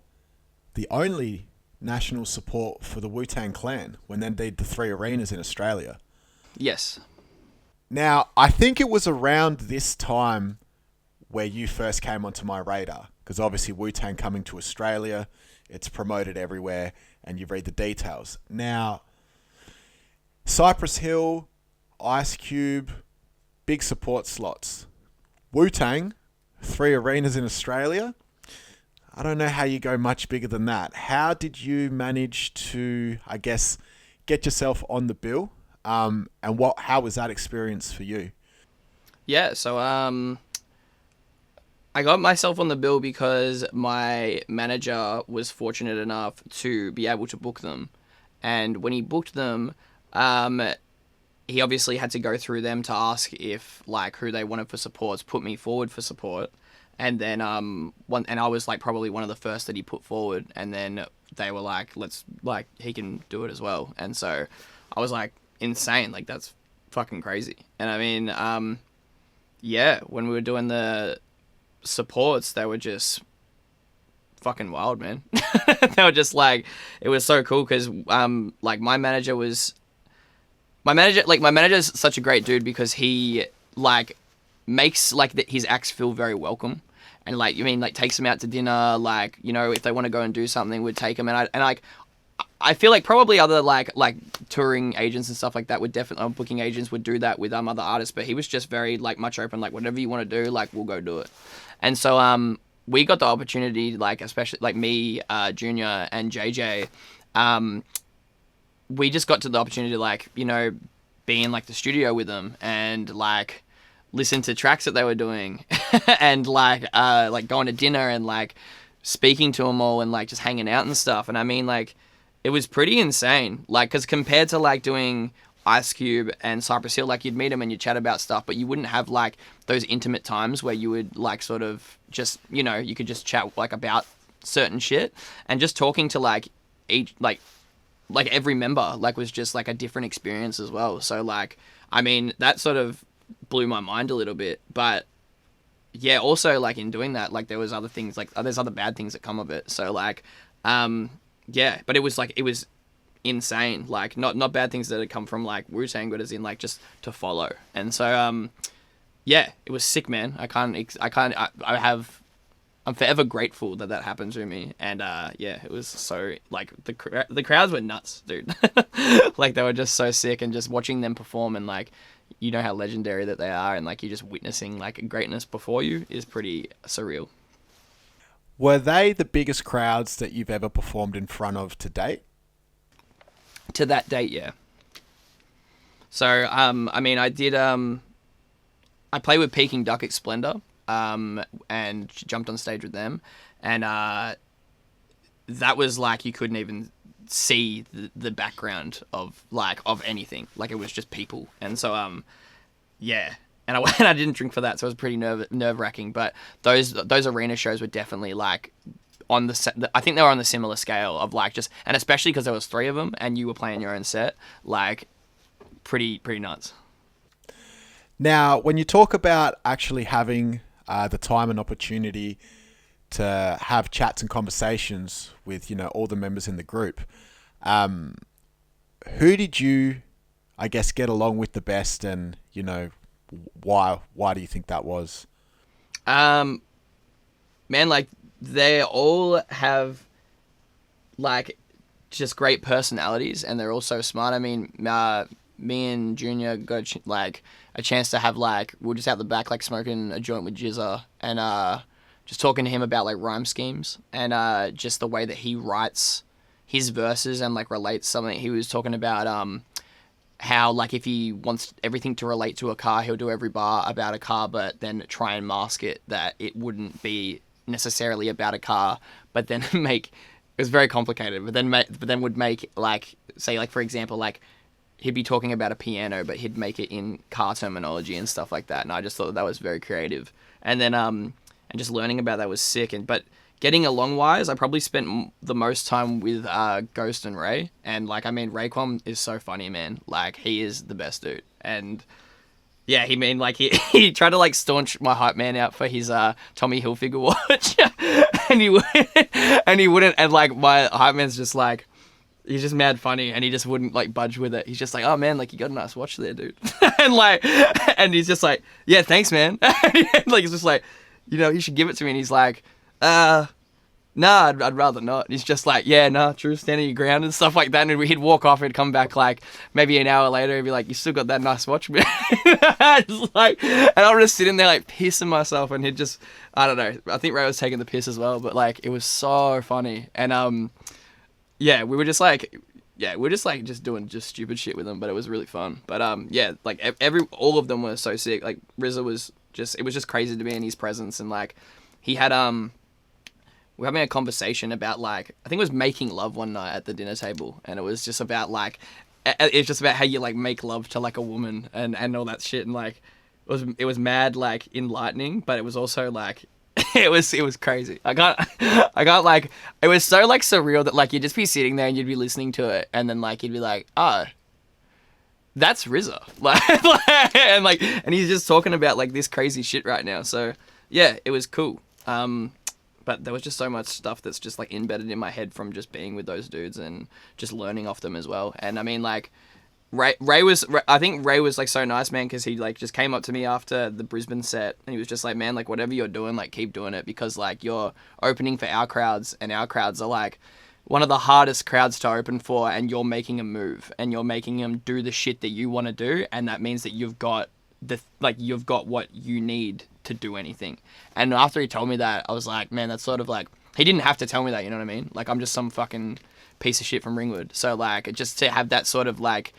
the only national support for the Wu-Tang Clan when they did the 3 arenas in Australia. Yes. Now, I think it was around this time where you first came onto my radar, because obviously Wu-Tang coming to Australia, it's promoted everywhere, and you read the details. Now, Cypress Hill, Ice Cube, big support slots. Wu-Tang, 3 arenas in Australia. I don't know how you go much bigger than that. How did you manage to, I guess, get yourself on the bill? And how was that experience for you? Yeah, so I got myself on the bill because my manager was fortunate enough to be able to book them. And when he booked them, he obviously had to go through them to ask if like who they wanted for supports, put me forward for support. And then and I was like probably one of the first that he put forward, and then they were like, let's like he can do it as well. And so I was like, insane, like that's fucking crazy. And I mean, when we were doing the supports, they were just fucking wild, man. They were just like, it was so cool because like my manager's such a great dude because he like makes like his acts feel very welcome, and like you mean like takes them out to dinner, like, you know, if they want to go and do something, we'd take them. And I feel like probably other like touring agents and stuff like that would definitely, booking agents would do that with other artists, but he was just very like much open, like whatever you want to do, like we'll go do it. And so we got the opportunity, like especially like me, Junior and JJ, we just got to the opportunity to like, you know, be in like the studio with them and like listen to tracks that they were doing and like going to dinner and like speaking to them all and like just hanging out and stuff. And I mean, like, it was pretty insane. Like, because compared to like doing Ice Cube and Cypress Hill, like, you'd meet them and you'd chat about stuff, but you wouldn't have like those intimate times where you would like sort of just, you know, you could just chat like about certain shit. And just talking to like each like every member like was just like a different experience as well. So like, I mean, that sort of blew my mind a little bit. But yeah, also like in doing that, like there was other things, like there's other bad things that come of it. So like, yeah, but it was insane. Like not bad things that had come from like Wu-Tang, but as in like just to follow. And so yeah, it was sick, man. I'm forever grateful that that happened to me. And yeah, it was so like the crowds were nuts, dude. Like they were just so sick, and just watching them perform, and like, you know how legendary that they are, and like you're just witnessing like greatness before you is pretty surreal. Were they the biggest crowds that you've ever performed in front of to date? To that date, yeah. So I mean, I did I played with Peking Duck at Splendor, and jumped on stage with them, and that was like you couldn't even see the background of anything. Like it was just people. And so yeah, and I didn't drink for that, so it was pretty nerve-wracking. But those arena shows were definitely like on I think they were on the similar scale of like just, and especially because there was 3 of them and you were playing your own set, like pretty nuts. Now, when you talk about actually having the time and opportunity to have chats and conversations with, you know, all the members in the group, who did you, I guess, get along with the best, and, you know, why do you think that was? Man, like they all have like just great personalities, and they're all so smart. I mean, me and Junior got like a chance to have like, we were just out the back like smoking a joint with Jizza, and just talking to him about like rhyme schemes, and just the way that he writes his verses and like relates something. He was talking about how like if he wants everything to relate to a car, he'll do every bar about a car, but then try and mask it that it wouldn't be necessarily about a car, but then make it was very complicated, but then would make like, say like for example, like he'd be talking about a piano, but he'd make it in car terminology and stuff like that. And I just thought that was very creative. And then and just learning about that was sick. But getting along wise, I probably spent the most time with Ghost and Ray. And like, I mean, Raekwon is so funny, man. Like, he is the best dude. And yeah, he tried to like staunch my hype man out for his Tommy Hilfiger watch, and he wouldn't. And like my hype man's just like, he's just mad funny, and he just wouldn't like budge with it. He's just like, oh man, like you got a nice watch there, dude. and he's just like, yeah, thanks, man. And like he's just like, you know, you should give it to me. And he's like, nah, I'd rather not. He's just like, yeah, nah, true, stand on your ground and stuff like that. And he'd walk off, he'd come back like maybe an hour later, he'd be like, you still got that nice watch, man. Just like, and I'm just sitting there like pissing myself, and he'd just, I don't know, I think Ray was taking the piss as well, but like it was so funny. And yeah, we were just like just doing just stupid shit with them, but it was really fun. But yeah, like all of them were so sick. Like RZA was just, it was just crazy to be in his presence, and like he had we were having a conversation about like, I think it was making love one night at the dinner table, and it was just about like, it's just about how you like make love to like a woman and all that shit, and like it was mad like enlightening, but it was also like it was crazy. I got like, it was so like surreal that like you'd just be sitting there and you'd be listening to it, and then like you'd be like, oh, that's RZA, like and he's just talking about like this crazy shit right now. So yeah, it was cool. But there was just so much stuff that's just like embedded in my head from just being with those dudes and just learning off them as well. And I mean, like I think Ray was like so nice, man, because he like just came up to me after the Brisbane set, and he was just like, man, like whatever you're doing, like keep doing it, because like you're opening for our crowds, and our crowds are like one of the hardest crowds to open for, and you're making a move, and you're making them do the shit that you want to do, and that means that you've got what you need to do anything. And after he told me that, I was like, man, that's sort of like, he didn't have to tell me that, you know what I mean? Like, I'm just some fucking piece of shit from Ringwood. So like, just to have that sort of like,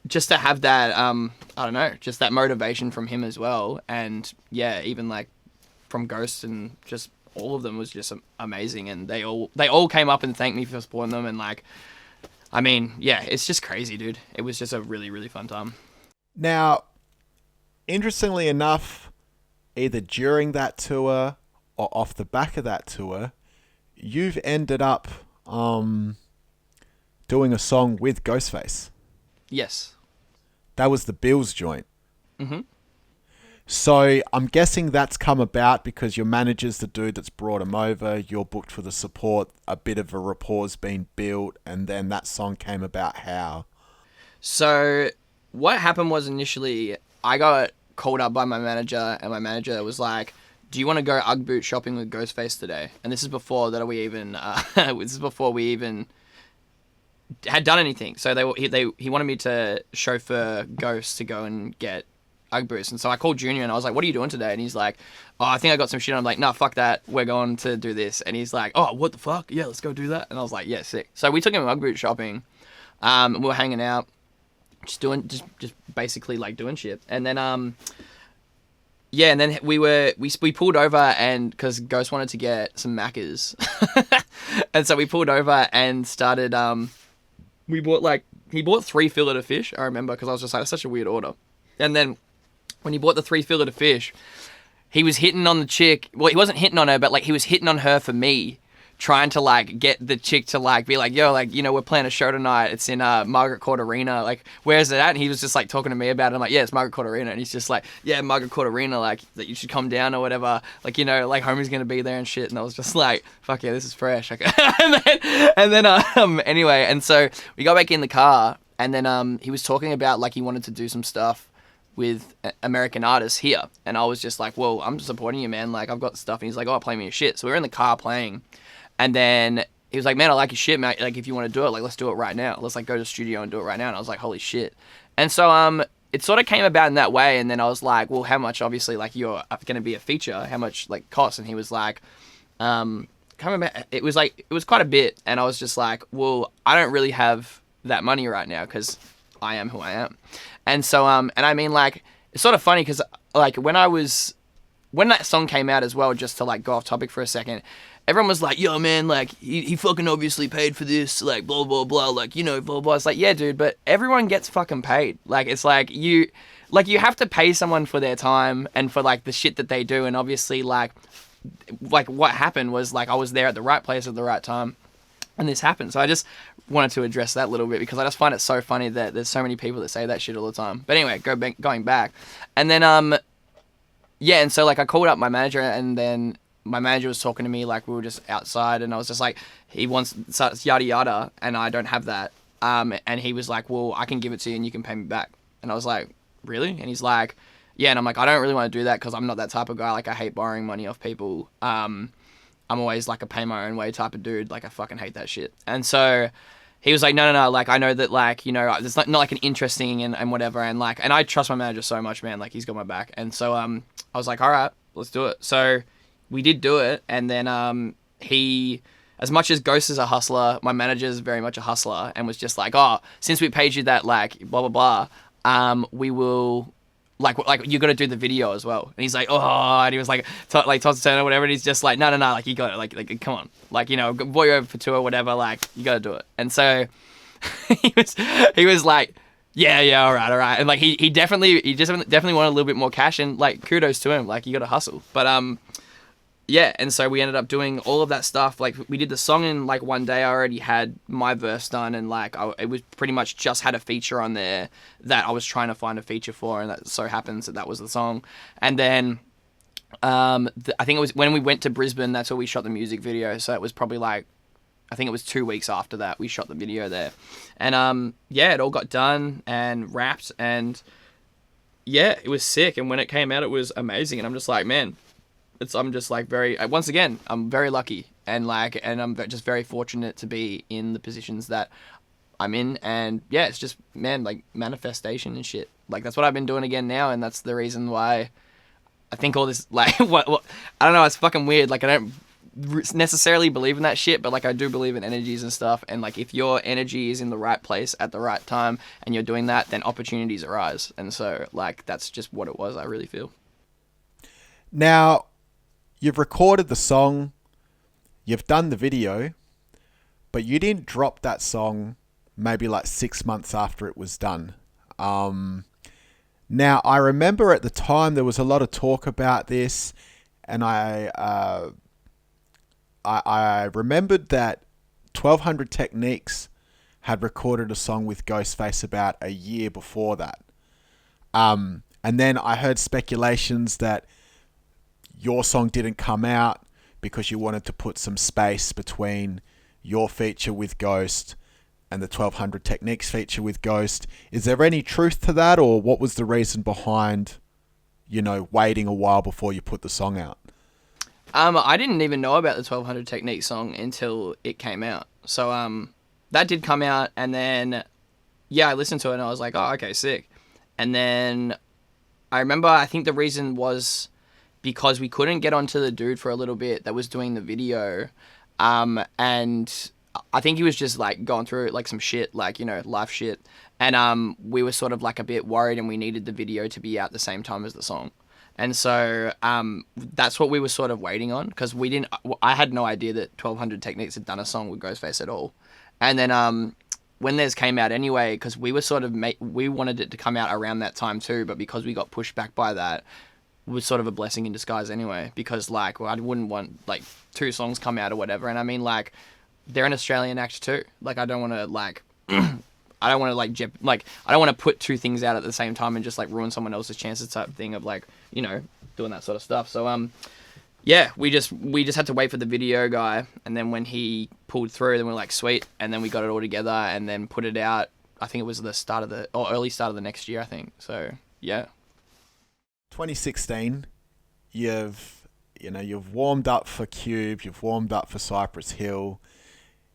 just to have that, I don't know, just that motivation from him as well. And yeah, even like from Ghost and just all of them was just amazing, and they all came up and thanked me for supporting them, and like, I mean, yeah, it's just crazy, dude. It was just a really, really fun time. Now, interestingly enough, either during that tour or off the back of that tour, you've ended up doing a song with Ghostface. Yes. That was the Bills joint. Mm-hmm. So I'm guessing that's come about because your manager's the dude that's brought him over, you're booked for the support, a bit of a rapport's been built, and then that song came about how? So what happened was initially I got called up by my manager, and my manager was like, do you want to go Ugg boot shopping with Ghostface today? And this is before that we even had done anything. So he wanted me to chauffeur Ghost to go and get Ugg boots. And so I called Junior and I was like, what are you doing today? And he's like, oh, I think I got some shit. And I'm like, nah, fuck that. We're going to do this. And he's like, oh, what the fuck? Yeah, let's go do that. And I was like, yeah, sick. So we took him Ugg boot shopping. We were hanging out, just basically like doing shit. And then, yeah, and then we pulled over, and because Ghost wanted to get some Maccas. And so we pulled over and started, he bought 3 fillet of fish, I remember, because I was just like, that's such a weird order. And then when he bought the 3 fillet of fish, he was hitting on the chick. Well, he wasn't hitting on her, but like he was hitting on her for me, trying to like get the chick to like be like, yo, like, you know, we're playing a show tonight. It's in Margaret Court Arena. Like, where's it at? And he was just like talking to me about it. I'm like, yeah, it's Margaret Court Arena. And he's just like, yeah, Margaret Court Arena, like that you should come down or whatever. Like, you know, like homie's gonna be there and shit. And I was just like, fuck yeah, this is fresh. Okay. and then anyway, and so we got back in the car, and then he was talking about like he wanted to do some stuff with American artists here, and I was just like, well, I'm supporting you, man, like I've got stuff. And he's like, oh, play me your shit. So we were in the car playing, and then he was like, man, I like your shit, mate, like if you want to do it, like let's do it right now, let's like go to the studio and do it right now. And I was like, holy shit. And so it sort of came about in that way. And then I was like, well, how much, obviously, like you're going to be a feature, how much like costs? And he was like, can't remember, it was quite a bit. And I was just like, well, I don't really have that money right now because I am who I am. And so, and I mean, like, it's sort of funny because, like, when that song came out as well, just to, like, go off topic for a second, everyone was like, yo, man, like, he fucking obviously paid for this, like, blah, blah, blah, like, you know, blah, blah. It's like, yeah, dude, but everyone gets fucking paid. Like, it's like, you have to pay someone for their time and for, like, the shit that they do. And obviously, like, what happened was, like, I was there at the right place at the right time, and this happened. So I just wanted to address that a little bit because I just find it so funny that there's so many people that say that shit all the time. But anyway, going back. And then, yeah, and so, like, I called up my manager, and then my manager was talking to me, like, we were just outside, and I was just like, he wants yada yada, and I don't have that. And he was like, well, I can give it to you, and you can pay me back. And I was like, really? And he's like, yeah. And I'm like, I don't really want to do that because I'm not that type of guy. Like, I hate borrowing money off people. I'm always like a pay my own way type of dude. Like, I fucking hate that shit. And so he was like, no, like, I know that, like, you know, there's not like an interesting and whatever. And like, and I trust my manager so much, man. Like, he's got my back. And so, I was like, all right, let's do it. So we did do it. And then, he, as much as Ghost is a hustler, my manager is very much a hustler, and was just like, oh, since we paid you that, like, blah, blah, blah, we will, like you got to do the video as well. And he's like, oh, and he was like, toss a turn or whatever. And he's just like, no, like, you got it. Like, come on. Like, you know, boy over for tour or whatever. Like, you got to do it. And so he was like, yeah, all right. And like, he definitely wanted a little bit more cash, and like, kudos to him. Like, you got to hustle. But, yeah, and so we ended up doing all of that stuff. Like, we did the song in, like, one day. I already had my verse done, and, like, it was pretty much just had a feature on there that I was trying to find a feature for, and that so happens that was the song. And then, I think it was when we went to Brisbane, that's where we shot the music video. So it was probably, like, I think it was 2 weeks after that we shot the video there. And, yeah, it all got done and wrapped, and, yeah, it was sick. And when it came out, it was amazing. And I'm just like, man, I'm just like once again, I'm very lucky, and I'm just very fortunate to be in the positions that I'm in. And yeah, it's just, man, like, manifestation and shit. Like, that's what I've been doing again now. And that's the reason why I think all this, like, what I don't know, it's fucking weird. Like, I don't necessarily believe in that shit, but like, I do believe in energies and stuff. And like, if your energy is in the right place at the right time and you're doing that, then opportunities arise. And so, like, that's just what it was, I really feel. Now, you've recorded the song, you've done the video, but you didn't drop that song maybe like 6 months after it was done. Now, I remember at the time there was a lot of talk about this, and I remembered that 1200 Techniques had recorded a song with Ghostface about a year before that. And then I heard speculations that your song didn't come out because you wanted to put some space between your feature with Ghost and the 1200 Techniques feature with Ghost. Is there any truth to that, or what was the reason behind, waiting a while before you put the song out? I didn't even know about the 1200 Techniques song until it came out. So that did come out, and then I listened to it and I was like, oh, okay, sick. And then I remember, I think the reason was because we couldn't get onto the dude for a little bit that was doing the video. And I think he was just like going through like some shit, like, life shit. And we were sort of like a bit worried, and we needed the video to be out the same time as the song. And so that's what we were sort of waiting on, because I had no idea that 1200 Techniques had done a song with Ghostface at all. And then when theirs came out anyway, because we were sort of we wanted it to come out around that time too, but because we got pushed back by that, it was sort of a blessing in disguise anyway, because like, well, I wouldn't want like 2 songs come out or whatever. And I mean, like, they're an Australian act too. Like, I don't want to like I don't want to I don't want to put 2 things out at the same time and just like ruin someone else's chances type thing of like, doing that sort of stuff. So we just had to wait for the video guy, and then when he pulled through, then we're like, sweet, and then we got it all together and then put it out. I think it was the start of early start of the next year, I think. So yeah. 2016, you've warmed up for Cube, you've warmed up for Cypress Hill,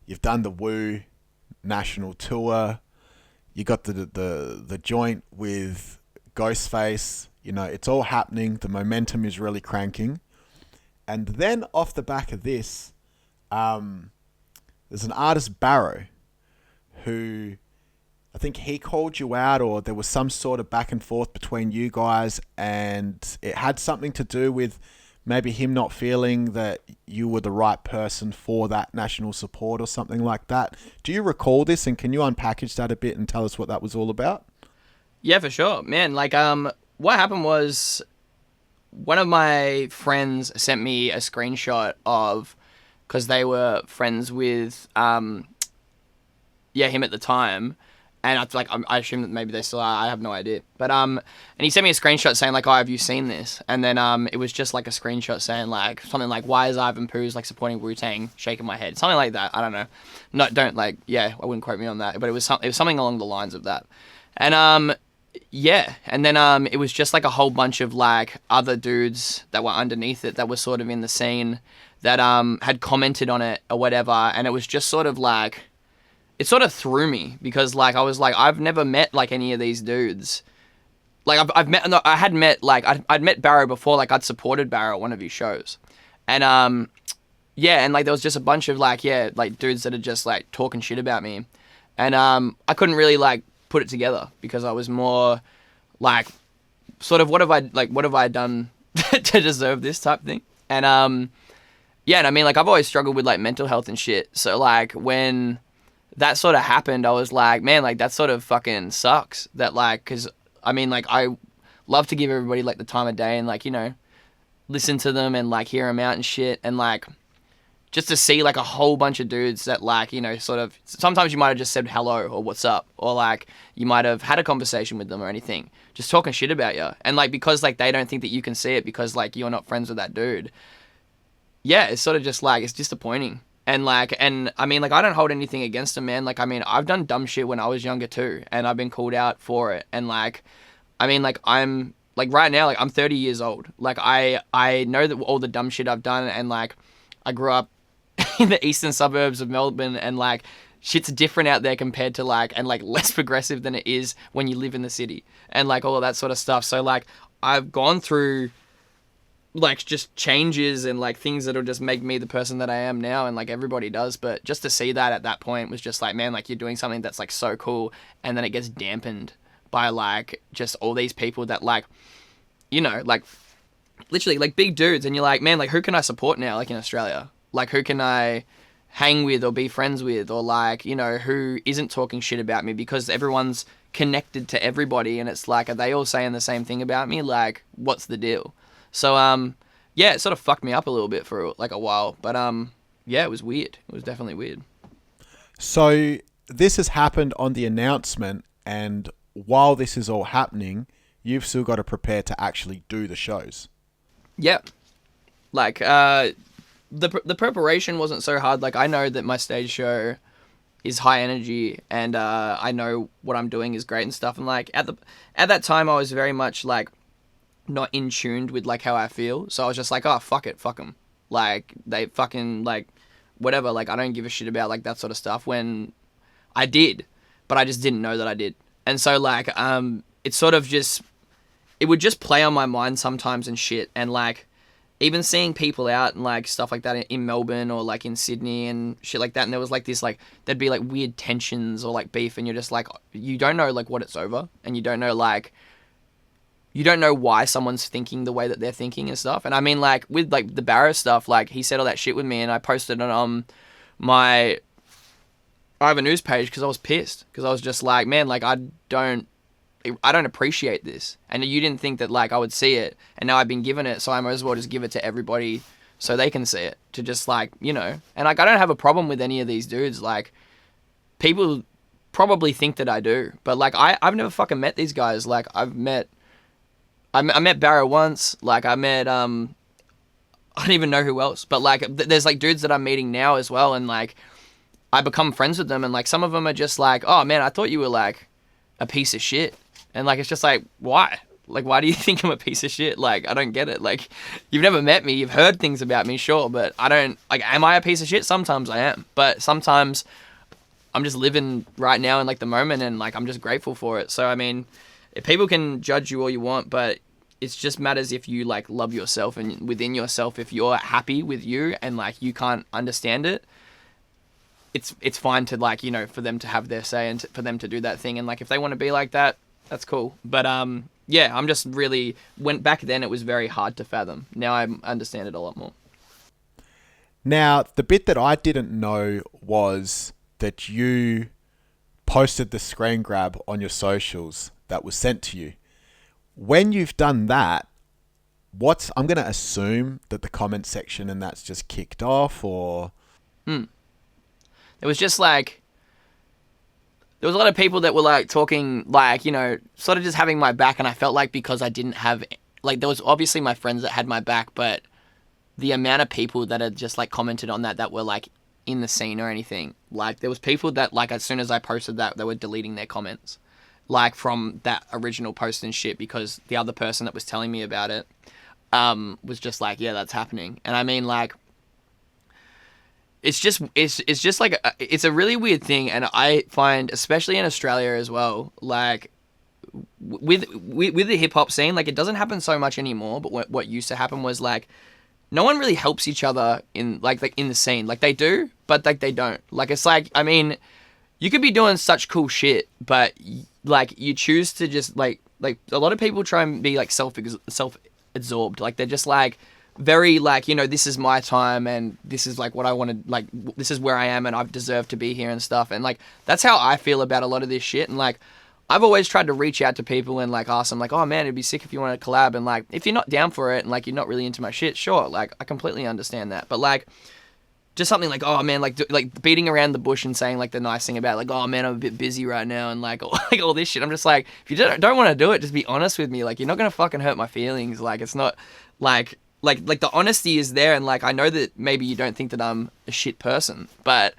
you've done the Wu national tour, you got the joint with Ghostface. It's all happening. The momentum is really cranking. And then off the back of this, there's an artist, Barrow, who I think he called you out, or there was some sort of back and forth between you guys, and it had something to do with maybe him not feeling that you were the right person for that national support or something like that. Do you recall this, and can you unpackage that a bit and tell us what that was all about? Yeah, for sure, man. Like, what happened was, one of my friends sent me a screenshot of, because they were friends with him at the time, and I assume that maybe they still are. I have no idea. But and he sent me a screenshot saying like, oh, have you seen this? And then it was just like a screenshot saying like something like, why is Ivan Pooh's like supporting Wu-Tang, shaking my head, something like that. I don't know. No, don't I wouldn't quote me on that. But it was something along the lines of that. And and then it was just like a whole bunch of like other dudes that were underneath it that were sort of in the scene that had commented on it or whatever, and it was just sort of like, it sort of threw me, because like I was like, I've never met like any of these dudes. Like I'd met Barrow before, like I'd supported Barrow at one of his shows, and and like there was just a bunch of like dudes that are just like talking shit about me, and I couldn't really like put it together, because I was more like, sort of, what have I done to deserve this type thing? And and I mean, like, I've always struggled with like mental health and shit, so like when that sort of happened, I was like, man, like that sort of fucking sucks. That like, because I mean, like, I love to give everybody like the time of day and like, listen to them and like hear them out and shit, and like just to see like a whole bunch of dudes that like, sort of, sometimes you might have just said hello or what's up, or like you might have had a conversation with them or anything, just talking shit about you, and like because like they don't think that you can see it because like you're not friends with that dude. Yeah, it's sort of just like, it's disappointing. And like, and I mean, like, I don't hold anything against them, man. Like, I mean, I've done dumb shit when I was younger too, and I've been called out for it. And like, I mean, like, I'm like, right now, like, I'm 30 years old. Like, I know that all the dumb shit I've done, and like, I grew up in the eastern suburbs of Melbourne, and like, shit's different out there compared to like, and like less progressive than it is when you live in the city, and like all of that sort of stuff. So like, I've gone through like just changes and like things that'll just make me the person that I am now, and like everybody does, but just to see that at that point was just like, man, like, you're doing something that's like so cool, and then it gets dampened by like just all these people that like, like literally like big dudes, and you're like, man, like who can I support now, like in Australia? Like who can I hang with or be friends with, or like, you know, who isn't talking shit about me, because everyone's connected to everybody, and it's like, are they all saying the same thing about me? Like, what's the deal? So yeah, it sort of fucked me up a little bit for like a while, but yeah, it was weird. It was definitely weird. So this has happened on the announcement, and while this is all happening, you've still got to prepare to actually do the shows. Yeah. Like, the preparation wasn't so hard. Like, I know that my stage show is high energy, and I know what I'm doing is great and stuff. And like at that time, I was very much like not in tuned with like how I feel. So I was just like, oh, fuck it, fuck them. Like they fucking like whatever. Like I don't give a shit about like that sort of stuff. When I did, but I just didn't know that I did. And so like it's sort of just, it would just play on my mind sometimes and shit. And like, even seeing people out and like stuff like that in Melbourne or like in Sydney and shit like that, and there was like this like, there'd be like weird tensions or like beef, and you're just like, you don't know like what it's over, and you don't know like, you don't know why someone's thinking the way that they're thinking and stuff. And I mean like with like the Barra stuff, like he said all that shit with me, and I posted it on my I have a news page because I was pissed, because I was just like, man, like I don't appreciate this, and you didn't think that like I would see it, and now I've been given it, so I might as well just give it to everybody so they can see it, to just like, you know. And like I don't have a problem with any of these dudes. Like people probably think that I do, but like I've never fucking met these guys. Like I met Barrow once. Like I met I don't even know who else, but like there's like dudes that I'm meeting now as well, and like I become friends with them, and like some of them are just like, oh man, I thought you were like a piece of shit. And like it's just like, why? Like why do you think I'm a piece of shit? Like I don't get it. Like you've never met me, you've heard things about me, sure, but I don't like, am I a piece of shit? Sometimes I am, but sometimes I'm just living right now in like the moment, and like I'm just grateful for it. So I mean, if people can judge you all you want, but it just matters if you like love yourself, and within yourself, if you're happy with you and like you can't understand it, it's fine to like, you know, for them to have their say and for them to do that thing. And like if they want to be like that, that's cool. But yeah, I'm just really, when back then it was very hard to fathom. Now I understand it a lot more. Now, the bit that I didn't know was that you posted the screen grab on your socials that was sent to you. When you've done that, I'm going to assume that the comment section and that's just kicked off, or... It was just like, there was a lot of people that were like talking, like, you know, sort of just having my back. And I felt like because I didn't have, like, there was obviously my friends that had my back, but the amount of people that had just like commented on that were like in the scene or anything, like there was people that like, as soon as I posted that, they were deleting their comments, like from that original post and shit, because the other person that was telling me about it was just like, yeah, that's happening. And I mean, like, it's just like it's a really weird thing, and I find, especially in Australia as well, like with the hip hop scene, like it doesn't happen so much anymore. But what used to happen was like no one really helps each other in like in the scene. Like they do, but like they don't. Like it's like, I mean, you could be doing such cool shit, but like you choose to just like a lot of people try and be like self-absorbed. Like they're just like very like, you know, this is my time and this is like what I want to, like, this is where I am and I've deserved to be here and stuff. And like, that's how I feel about a lot of this shit. And like, I've always tried to reach out to people and like ask them like, oh man, it'd be sick if you want to collab. And like, if you're not down for it and like, you're not really into my shit, sure. Like, I completely understand that. But like, just something like, oh man, like beating around the bush and saying like the nice thing about like, oh man, I'm a bit busy right now. And like all this shit. I'm just like, if you don't want to do it, just be honest with me. Like, you're not going to fucking hurt my feelings. Like, it's not like the honesty is there, and like I know that maybe you don't think that I'm a shit person, but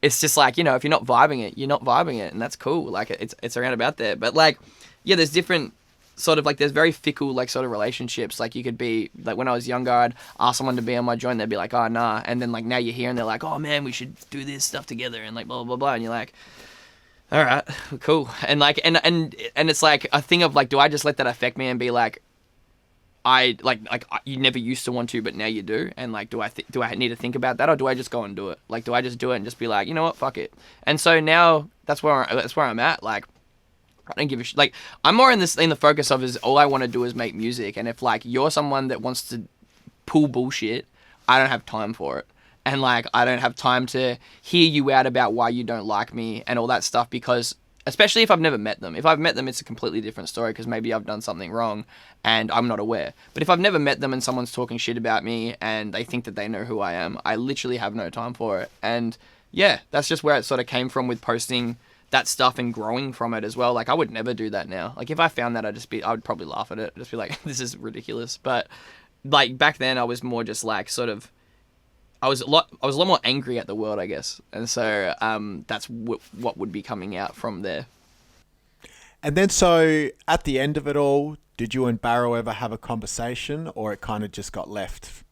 it's just like, you know, if you're not vibing it, you're not vibing it, and that's cool. Like it's around about there. But like, yeah, there's different sort of like, there's very fickle like sort of relationships. Like you could be like, when I was younger, I'd ask someone to be on my joint, they'd be like, oh nah, and then like now you're here and they're like, oh man, we should do this stuff together and like blah blah blah, and you're like, all right, cool. And like and it's like a thing of like, do I just let that affect me and be like, I like you never used to want to, but now you do, and like, do I need to think about that, or do I just go and do it? Like, do I just do it and just be like, you know what, fuck it? And so now that's where I'm at. Like, I don't give a shit. Like, I'm more in the focus of is all I want to do is make music, and if like you're someone that wants to pull bullshit, I don't have time for it. And like I don't have time to hear you out about why you don't like me and all that stuff, because especially if I've never met them. If I've met them, it's a completely different story, because maybe I've done something wrong and I'm not aware. But if I've never met them and someone's talking shit about me and they think that they know who I am, I literally have no time for it. And yeah, that's just where it sort of came from with posting that stuff and growing from it as well. Like I would never do that now. Like if I found that, I would probably laugh at it. Just be like, this is ridiculous. But like back then I was more just like sort of, I was a lot more angry at the world, I guess. And so that's what would be coming out from there. And then so at the end of it all, did you and Barrow ever have a conversation, or it kind of just got left?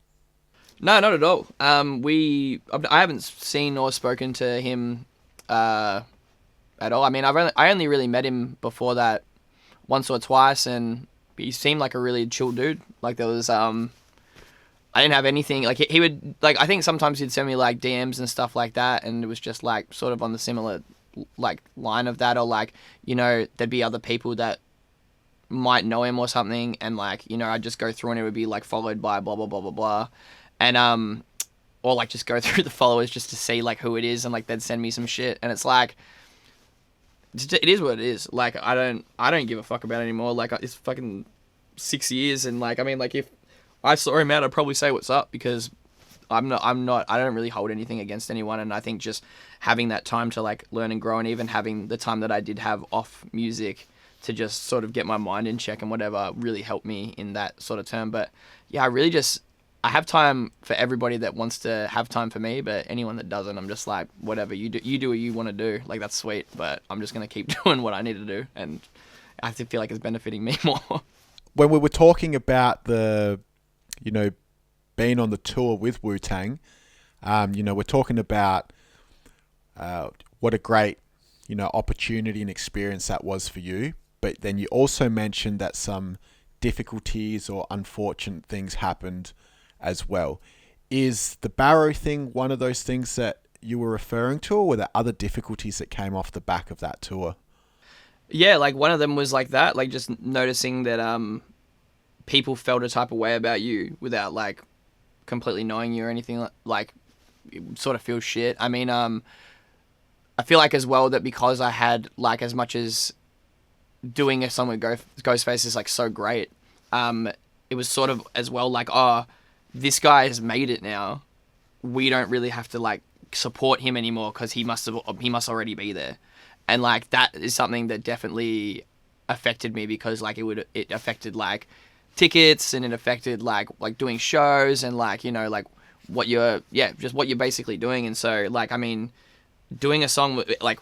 No, not at all. I haven't seen or spoken to him at all. I mean, I only really met him before that once or twice, and he seemed like a really chill dude. Like there was I didn't have anything, like he would, like I think sometimes he'd send me like DMs and stuff like that, and it was just like sort of on the similar like line of that, or like, you know, there'd be other people that might know him or something, and like, you know, I'd just go through and it would be like followed by blah blah blah blah blah, and or like just go through the followers just to see like who it is, and like they'd send me some shit, and it's like it is what it is. Like I don't give a fuck about it anymore. Like it's fucking 6 years, and like I mean, like if I saw him out, I'd probably say what's up, because I don't really hold anything against anyone. And I think just having that time to like learn and grow, and even having the time that I did have off music to just sort of get my mind in check and whatever really helped me in that sort of term. But yeah, I have time for everybody that wants to have time for me, but anyone that doesn't, I'm just like, whatever, you do what you want to do. Like that's sweet, but I'm just going to keep doing what I need to do. And I have to feel like it's benefiting me more. When we were talking about the, you know, being on the tour with Wu-Tang, you know, we're talking about what a great, you know, opportunity and experience that was for you. But then you also mentioned that some difficulties or unfortunate things happened as well. Is the Barrow thing one of those things that you were referring to, or were there other difficulties that came off the back of that tour? Yeah, like one of them was like that, like just noticing that people felt a type of way about you without like completely knowing you or anything. Like it sort of feels shit. I mean, I feel like as well that because I had like as much as doing a song with Ghostface is like so great, it was sort of as well like, oh, this guy has made it now. We don't really have to like support him anymore because he must already be there. And like that is something that definitely affected me, because like it affected like tickets, and it affected like doing shows, and like, you know, like what you're basically doing. And so like, I mean, doing a song with like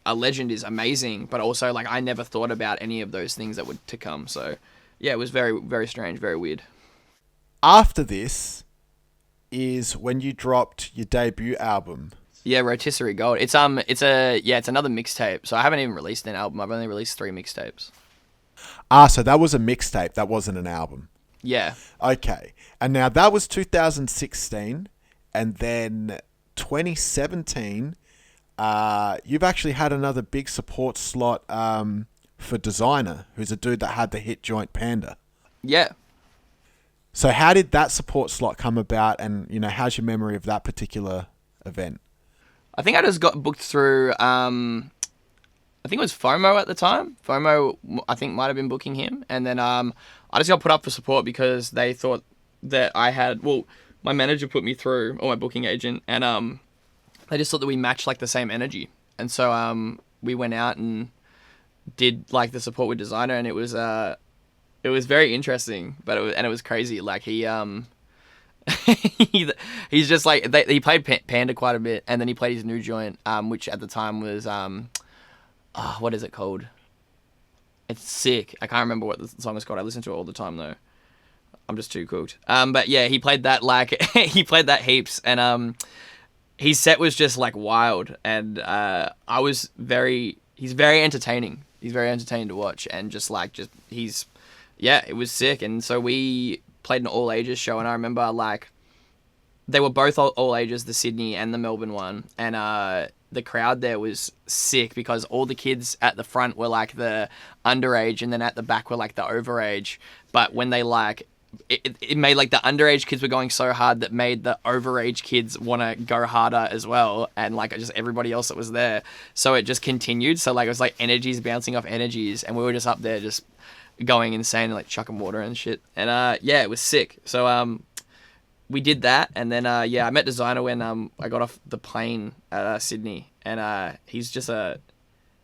a legend is amazing, but also like I never thought about any of those things that would to come. So yeah, it was very, very strange, very weird. After this is when you dropped your debut album. Yeah, Rotisserie Gold. It's another mixtape. So I haven't even released an album. I've only released 3 mixtapes. So that was a mixtape. That wasn't an album. Yeah. Okay. And now that was 2016, and then 2017, you've actually had another big support slot for Designer, who's a dude that had the hit joint Panda. Yeah. So how did that support slot come about, and you know, how's your memory of that particular event? I think I just got booked through, I think it was FOMO at the time. FOMO, I think, might have been booking him. And then I just got put up for support because they thought that my manager put me through, or my booking agent, and they just thought that we matched like the same energy. And so we went out and did like the support with Designer, and it was very interesting, but it was crazy. Like he's just like, he played Panda quite a bit, and then he played his new joint, which at the time was what is it called? It's sick. I can't remember what the song is called. I listen to it all the time though. I'm just too cooked. But yeah, he played that like he played that heaps, and his set was just like wild, and he's very entertaining. He's very entertaining to watch, and it was sick. And so we played an all ages show, and I remember like they were both all ages, the Sydney and the Melbourne one, and the crowd there was sick because all the kids at the front were like the underage, and then at the back were like the overage. But when they like, it made like the underage kids were going so hard that made the overage kids want to go harder as well, and like just everybody else that was there. So it just continued. So like it was like energies bouncing off energies, and we were just up there just going insane and like chucking water and shit. And yeah, it was sick. So we did that, and then yeah, I met Designer when I got off the plane at Sydney, and he's just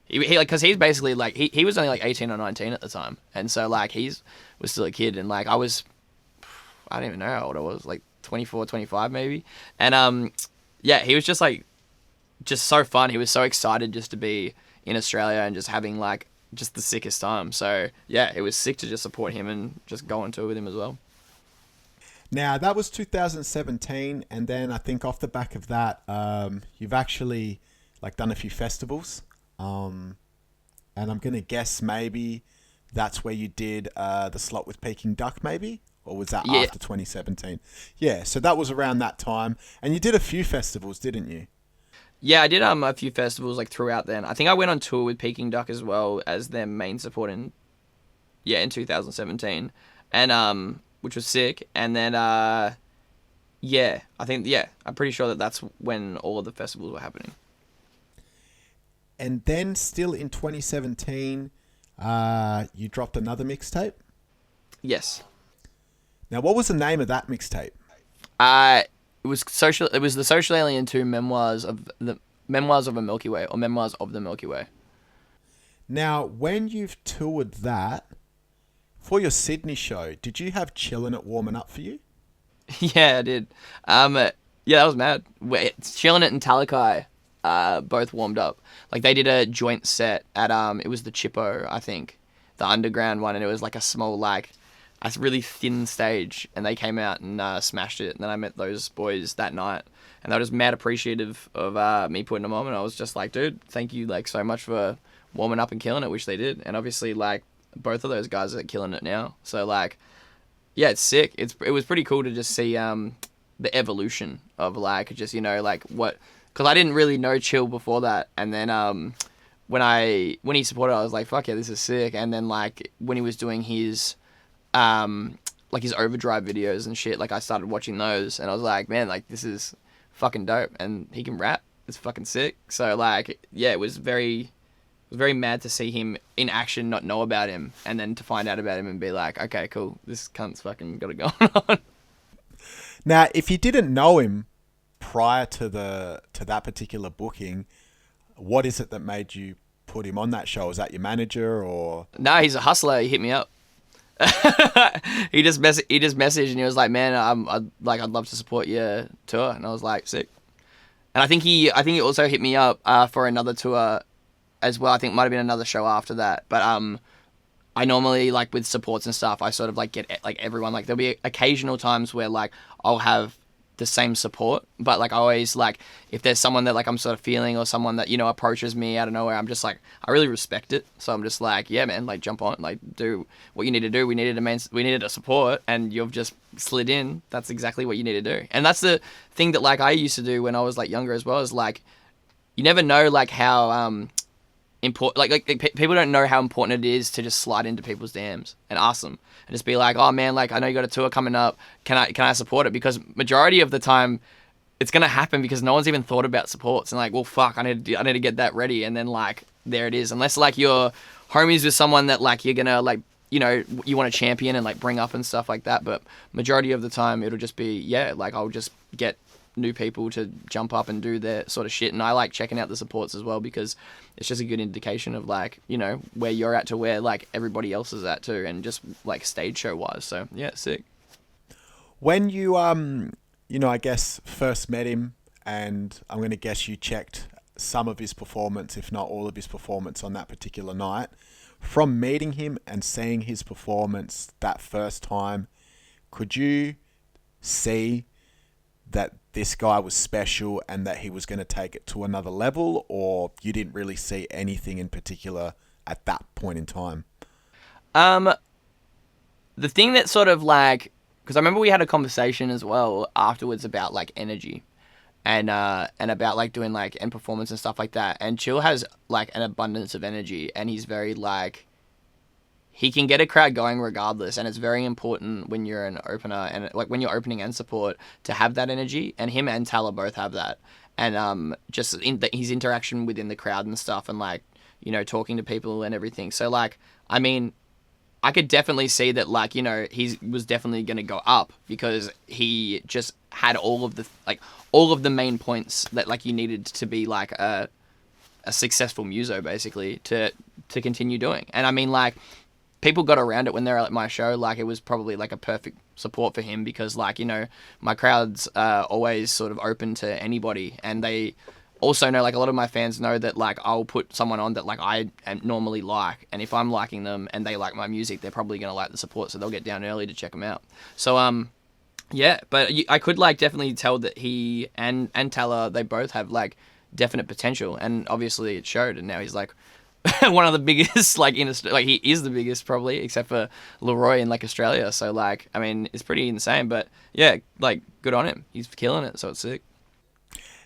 he like, because he's basically like he was only like 18 or 19 at the time, and so like was still a kid, and like I don't even know how old I was, like 24, 25 maybe. And yeah, he was just like, just so fun. He was so excited just to be in Australia and just having like just the sickest time. So yeah, it was sick to just support him and just go on tour with him as well. Now, that was 2017, and then I think off the back of that, you've actually like done a few festivals. And I'm going to guess maybe that's where you did the slot with Peking Duck maybe? Or was that after 2017? Yeah, so that was around that time. And you did a few festivals, didn't you? Yeah, I did a few festivals like throughout then. I think I went on tour with Peking Duck as well as their main support in 2017. And which was sick. And then yeah, I'm pretty sure that's when all of the festivals were happening. And then still in 2017, you dropped another mixtape? Yes. Now, what was the name of that mixtape? It was the Social Alien 2 Memoirs of a Milky Way, or Memoirs of the Milky Way. Now, when you've toured that, for your Sydney show, did you have Chillin' It warming up for you? Yeah, I did. Yeah, that was mad. Chillin' It and Talakai both warmed up. Like, they did a joint set at, it was the Chippo, I think, the underground one, and it was like a small, like, a really thin stage, and they came out and smashed it. And then I met those boys that night, and they were just mad appreciative of me putting them on. And I was just like, dude, thank you like so much for warming up and killing it, which they did. And obviously, like, both of those guys are killing it now. So like, yeah, it's sick. It was pretty cool to just see the evolution of like just, you know, like what, because I didn't really know Chill before that, and then when he supported, I was like, fuck yeah, this is sick. And then like when he was doing his like his Overdrive videos and shit, like I started watching those, and I was like, man, like this is fucking dope, and he can rap. It's fucking sick. So like, yeah, it was very mad to see him in action, not know about him, and then to find out about him and be like, okay, cool, this cunt's fucking got it going on. Now, if you didn't know him prior to that particular booking, what is it that made you put him on that show? Was that your manager or? No, he's a hustler. He hit me up. he just messaged and he was like, man, I'd love to support your tour. And I was like, sick. And I think he also hit me up for another tour as well. I think it might have been another show after that. But I normally, like, with supports and stuff, I sort of like get like everyone. Like, there'll be occasional times where like I'll have the same support, but like I always, like, if there's someone that like I'm sort of feeling, or someone that, you know, approaches me out of nowhere, I'm just like, I really respect it. So I'm just like, yeah, man, like jump on, like do what you need to do. We needed a support, and you've just slid in. That's exactly what you need to do. And that's the thing that like I used to do when I was like younger as well, is like, you never know like how important, like people don't know how important it is to just slide into people's DMs and ask them and just be like, oh man, like I know you got a tour coming up, can I support it? Because majority of the time it's gonna happen because no one's even thought about supports, and like, well, fuck, I need to get that ready, and then like there it is. Unless like you're homies with someone that like you're gonna like, you know, you want to champion and like bring up and stuff like that. But majority of the time it'll just be, yeah, like I'll just get new people to jump up and do their sort of shit. And I like checking out the supports as well, because it's just a good indication of like, you know, where you're at to where like everybody else is at too, and just like stage show wise. So yeah, sick. When you you know, I guess first met him, and I'm going to guess you checked some of his performance, if not all of his performance on that particular night. From meeting him and seeing his performance that first time, could you see that this guy was special and that he was going to take it to another level, or you didn't really see anything in particular at that point in time? The thing that sort of like, because I remember we had a conversation as well afterwards about like energy, and about like doing like and performance and stuff like that. And Chill has like an abundance of energy, and he's very like, he can get a crowd going regardless, and it's very important when you're an opener and like when you're opening and support to have that energy. And him and Tala both have that, and just in his interaction within the crowd and stuff, and like, you know, talking to people and everything. So like, I mean, I could definitely see that, like, you know, he was definitely going to go up because he just had all of the main points that like you needed to be like a successful muso basically to continue doing. And I mean, like, people got around it when they were at my show. Like, it was probably like a perfect support for him because, like, you know, my crowd's always sort of open to anybody, and they also know, like, a lot of my fans know that, like, I'll put someone on that, like, I normally like, and if I'm liking them and they like my music, they're probably going to like the support, so they'll get down early to check them out. So, yeah, but I could, like, definitely tell that he and Tala, they both have, like, definite potential, and obviously it showed, and now he's, like, one of the biggest, like, he is the biggest, probably, except for Leroy in, like, Australia, so, like, I mean, it's pretty insane, but, yeah, like, good on him. He's killing it, so it's sick.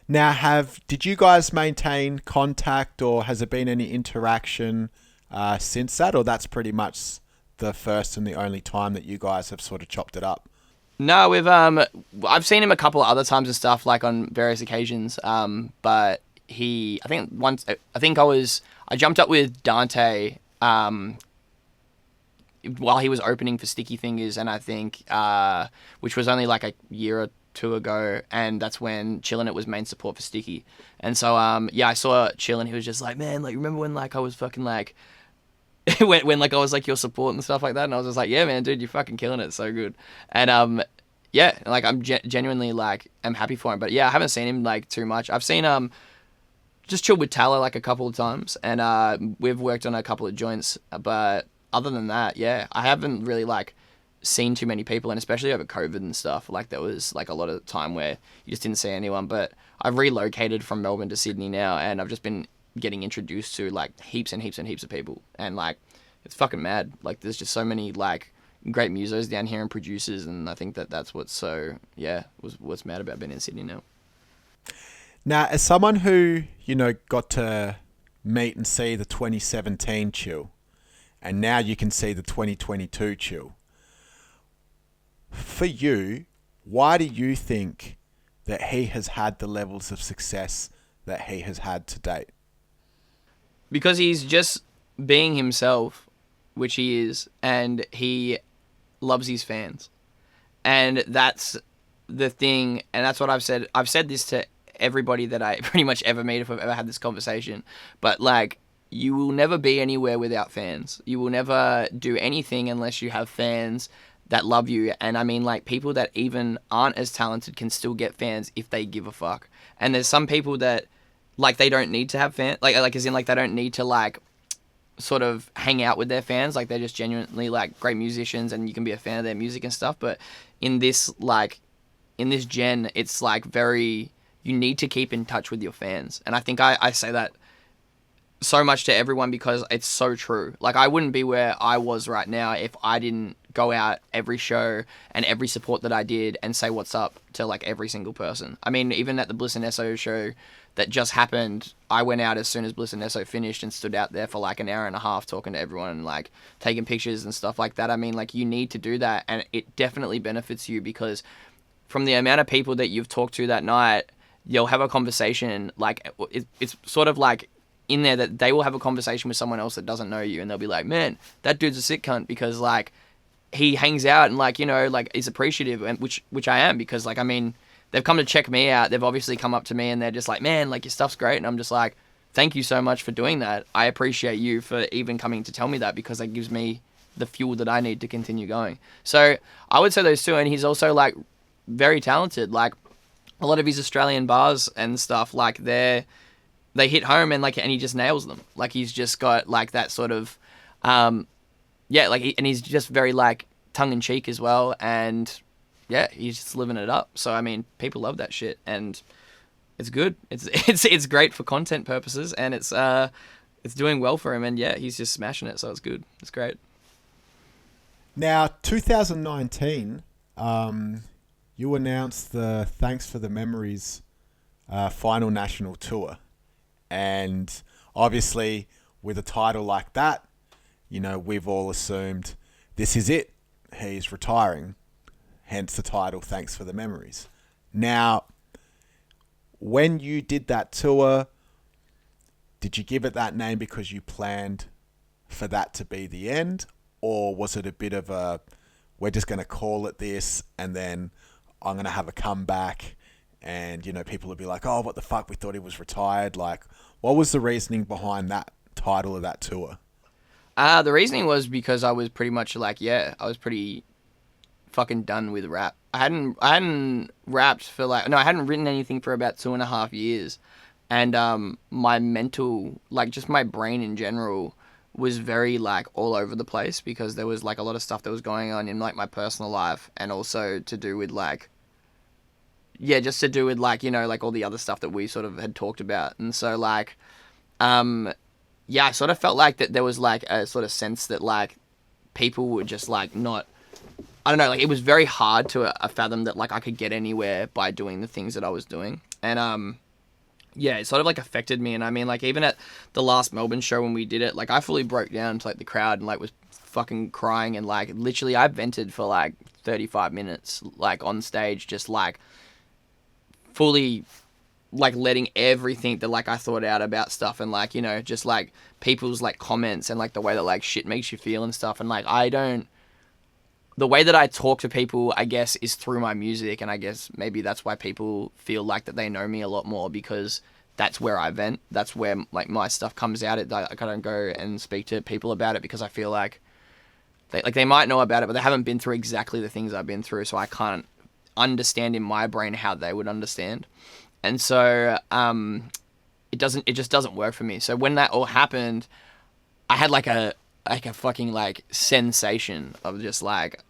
Now, did you guys maintain contact, or has there been any interaction since that, or that's pretty much the first and the only time that you guys have sort of chopped it up? No, I've seen him a couple of other times and stuff, like on various occasions. But I jumped up with Dante while he was opening for Sticky Fingers, and I think which was only like a year or two ago, and that's when Chillin' was main support for Sticky. And so yeah, I saw Chillin', he was just like, man, like, remember when like I was fucking like when like I was like your support and stuff like that, and I was just like, yeah, man, dude, you're fucking killing it, so good. And yeah, like, I'm genuinely like, I'm happy for him. But yeah, I haven't seen him like too much. I've seen just chilled with Tala like a couple of times, and we've worked on a couple of joints, but other than that, yeah, I haven't really like seen too many people, and especially over COVID and stuff, like there was like a lot of time where you just didn't see anyone. But I've relocated from Melbourne to Sydney now, and I've just been getting introduced to like heaps and heaps and heaps of people, and like, it's fucking mad. Like, there's just so many like great musos down here and producers, and I think that's what's so, yeah, what's mad about being in Sydney now. Now, as someone who, you know, got to meet and see the 2017 Chill, and now you can see the 2022 Chill, for you, why do you think that he has had the levels of success that he has had to date? Because he's just being himself, which he is, and he loves his fans. And that's the thing, and that's what I've said. I've said this to everybody that I pretty much ever meet if I've ever had this conversation. But, like, you will never be anywhere without fans. You will never do anything unless you have fans that love you. And I mean, like, people that even aren't as talented can still get fans if they give a fuck. And there's some people that, like, they don't need to have fans, like as in, like, they don't need to, like, sort of hang out with their fans. Like, they're just genuinely, like, great musicians, and you can be a fan of their music and stuff. But in this, like, in this gen, it's, like, very, you need to keep in touch with your fans. And I think I say that so much to everyone because it's so true. Like, I wouldn't be where I was right now if I didn't go out every show and every support that I did and say what's up to, like, every single person. I mean, even at the Bliss and Esso show that just happened, I went out as soon as Bliss and Esso finished and stood out there for like an hour and a half talking to everyone and like taking pictures and stuff like that. I mean, like, you need to do that, and it definitely benefits you because from the amount of people that you've talked to that night, you'll have a conversation, like, it's sort of like in there that they will have a conversation with someone else that doesn't know you, and they'll be like, man, that dude's a sick cunt because, like, he hangs out and, like, you know, like, is appreciative, and which I am, because, like, I mean, they've come to check me out. They've obviously come up to me and they're just like, man, like, your stuff's great. And I'm just like, thank you so much for doing that. I appreciate you for even coming to tell me that, because that gives me the fuel that I need to continue going. So I would say those two. And he's also, like, very talented. Like, a lot of his Australian bars and stuff, like, they hit home, and, like, and he just nails them. Like, he's just got, like, that sort of, yeah, like, and he's just very, like, tongue-in-cheek as well, and yeah, he's just living it up. So, I mean, people love that shit, and it's good. It's great for content purposes, and it's doing well for him, and yeah, he's just smashing it, so it's good. It's great. Now, 2019, you announced the Thanks for the Memories final national tour. And obviously, with a title like that, you know, we've all assumed this is it. He's retiring. Hence the title, Thanks for the Memories. Now, when you did that tour, did you give it that name because you planned for that to be the end? Or was it a bit of a, we're just going to call it this and then I'm going to have a comeback and, you know, people will be like, oh, what the fuck, we thought he was retired. Like, what was the reasoning behind that title of that tour? The reasoning was because I was pretty much like, I was pretty fucking done with rap. I hadn't rapped for I hadn't written anything for about 2.5 years. And my mental, like just my brain in general was very like all over the place because there was like a lot of stuff that was going on in like my personal life and also to do with like, just to do with like, you know, like all the other stuff that we sort of had talked about. And so like, I sort of felt like that there was like a sort of sense that like people would just like not, I don't know, like it was very hard to fathom that like I could get anywhere by doing the things that I was doing. And it sort of like affected me. And I mean, like even at the last Melbourne show when we did it, like I fully broke down to like the crowd and like was fucking crying and like literally I vented for like 35 minutes like on stage, just like fully like letting everything that like I thought out about stuff and like, you know, just like people's like comments and like the way that like shit makes you feel and stuff. And like the way that I talk to people, I guess, is through my music. And I guess maybe that's why people feel like that they know me a lot more because that's where I vent. That's where like my stuff comes out. I don't go and speak to people about it because I feel like they might know about it, but they haven't been through exactly the things I've been through. So I can't understand in my brain how they would understand. And so it just doesn't work for me. So when that all happened, I had like a fucking like sensation of just like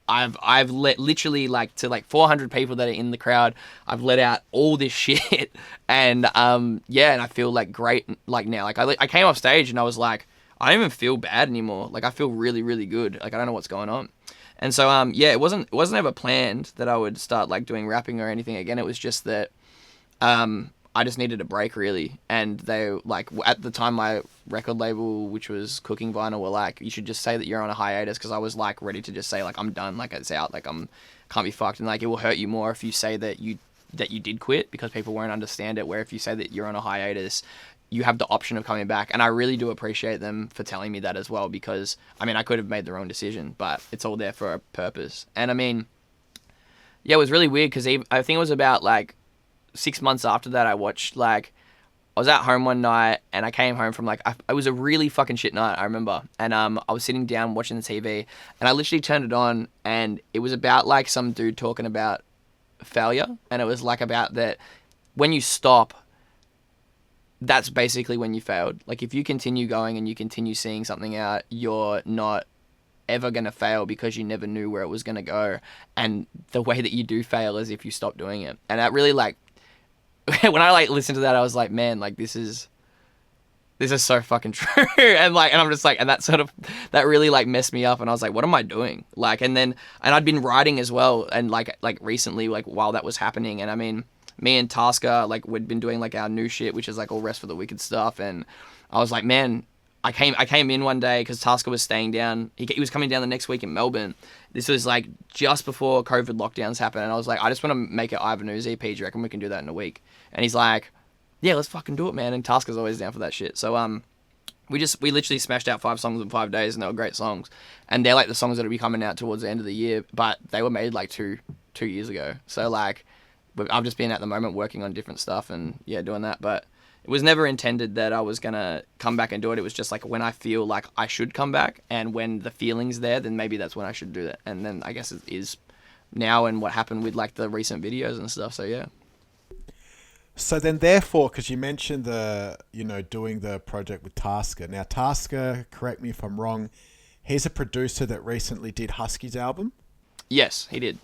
I've let literally like to like 400 people that are in the crowd, I've let out all this shit and and I feel like great like now. Like I came off stage and I was like, I don't even feel bad anymore. Like I feel really, really good. Like I don't know what's going on. And so it wasn't ever planned that I would start like doing rapping or anything again. It was just that I just needed a break really. And they like at the time my record label, which was Cooking Vinyl, were like, you should just say that you're on a hiatus, because I was like ready to just say like I'm done, like it's out, like can't be fucked, and like it will hurt you more if you say that you did quit, because people won't understand it. Where if you say that you're on a hiatus, you have the option of coming back. And I really do appreciate them for telling me that as well, because I mean I could have made the wrong decision, but it's all there for a purpose. And I mean, it was really weird because I think it was about like 6 months after that, I was at home one night and I came home from it was a really fucking shit night, I remember. And I was sitting down watching the TV and I literally turned it on and it was about like some dude talking about failure. And it was like about that when you stop, that's basically when you failed. Like if you continue going and you continue seeing something out, you're not ever going to fail because you never knew where it was going to go. And the way that you do fail is if you stop doing it. And that really when I listened to that, I was like, man, like this is so fucking true. and I'm just like, and that really like messed me up. And I was like, what am I doing? And I'd been writing as well. And like recently, like while that was happening, and I mean, me and Tasker, like we'd been doing like our new shit, which is like all Rest for the Wicked stuff. And I was like, man, I came in one day because Tasker was staying down. He was coming down the next week in Melbourne. This was like just before COVID lockdowns happened. And I was like, I just want to make an Ivan Ooze EP. Do you reckon we can do that in a week? And he's like, yeah, let's fucking do it, man. And Tasker's always down for that shit. So we literally smashed out 5 songs in 5 days, and they were great songs. And they're like the songs that'll be coming out towards the end of the year, but they were made like two years ago. So like, I've just been at the moment working on different stuff and doing that. But it was never intended that I was gonna come back and do it. It was just like when I feel like I should come back, and when the feeling's there, then maybe that's when I should do that. And then I guess it is now, and what happened with like the recent videos and stuff. So yeah. So then, therefore, because you mentioned doing the project with Tasker. Now, Tasker, correct me if I'm wrong, he's a producer that recently did Husky's album. Yes, he did.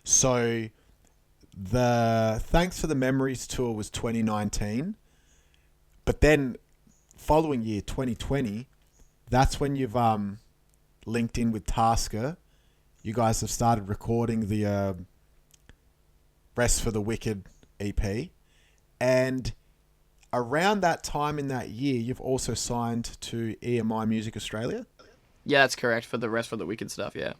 So the Thanks for the Memories tour was 2019, but then following year, 2020, that's when you've linked in with Tasker. You guys have started recording the Rest for the Wicked EP. And around that time in that year, you've also signed to EMI Music Australia. Yeah, that's correct, for the rest of the Wicked stuff, yeah.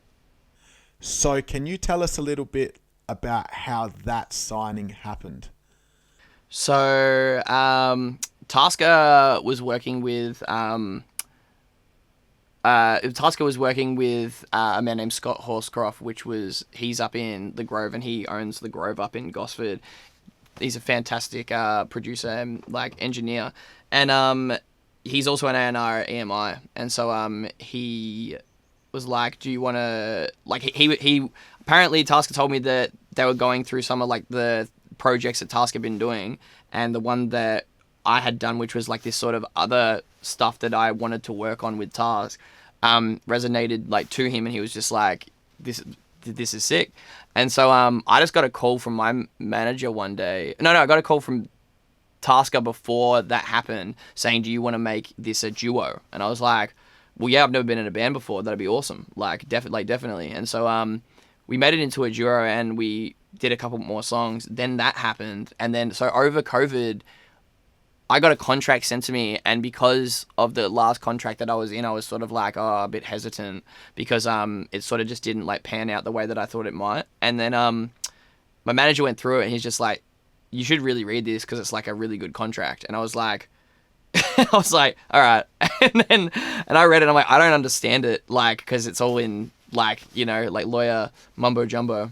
So can you tell us a little bit about how that signing happened? So, Tasker was working with a man named Scott Horscroft, he's up in the Grove, and he owns the Grove up in Gosford. He's a fantastic producer and like engineer, and he's also an A&R at EMI, and so he was like, do you want to, like, he apparently Tasker told me that they were going through some of like the projects that Tasker had been doing, and the one that I had done, which was like this sort of other stuff that I wanted to work on with Task, resonated like to him, and he was just like, this is sick. And so I just got a call from my manager one day. No, I got a call from Tasker before that happened saying, do you want to make this a duo? And I was like, well, yeah, I've never been in a band before. That'd be awesome. Definitely. And so we made it into a duo, and we did a couple more songs. Then that happened. And then so over COVID, I got a contract sent to me, and because of the last contract that I was in, I was sort of like, a bit hesitant because it sort of just didn't like pan out the way that I thought it might. And then my manager went through it, and he's just like, you should really read this because it's like a really good contract. And I was like, all right. And I read it, and I'm like, I don't understand it, like, because it's all in like, you know, like lawyer mumbo jumbo.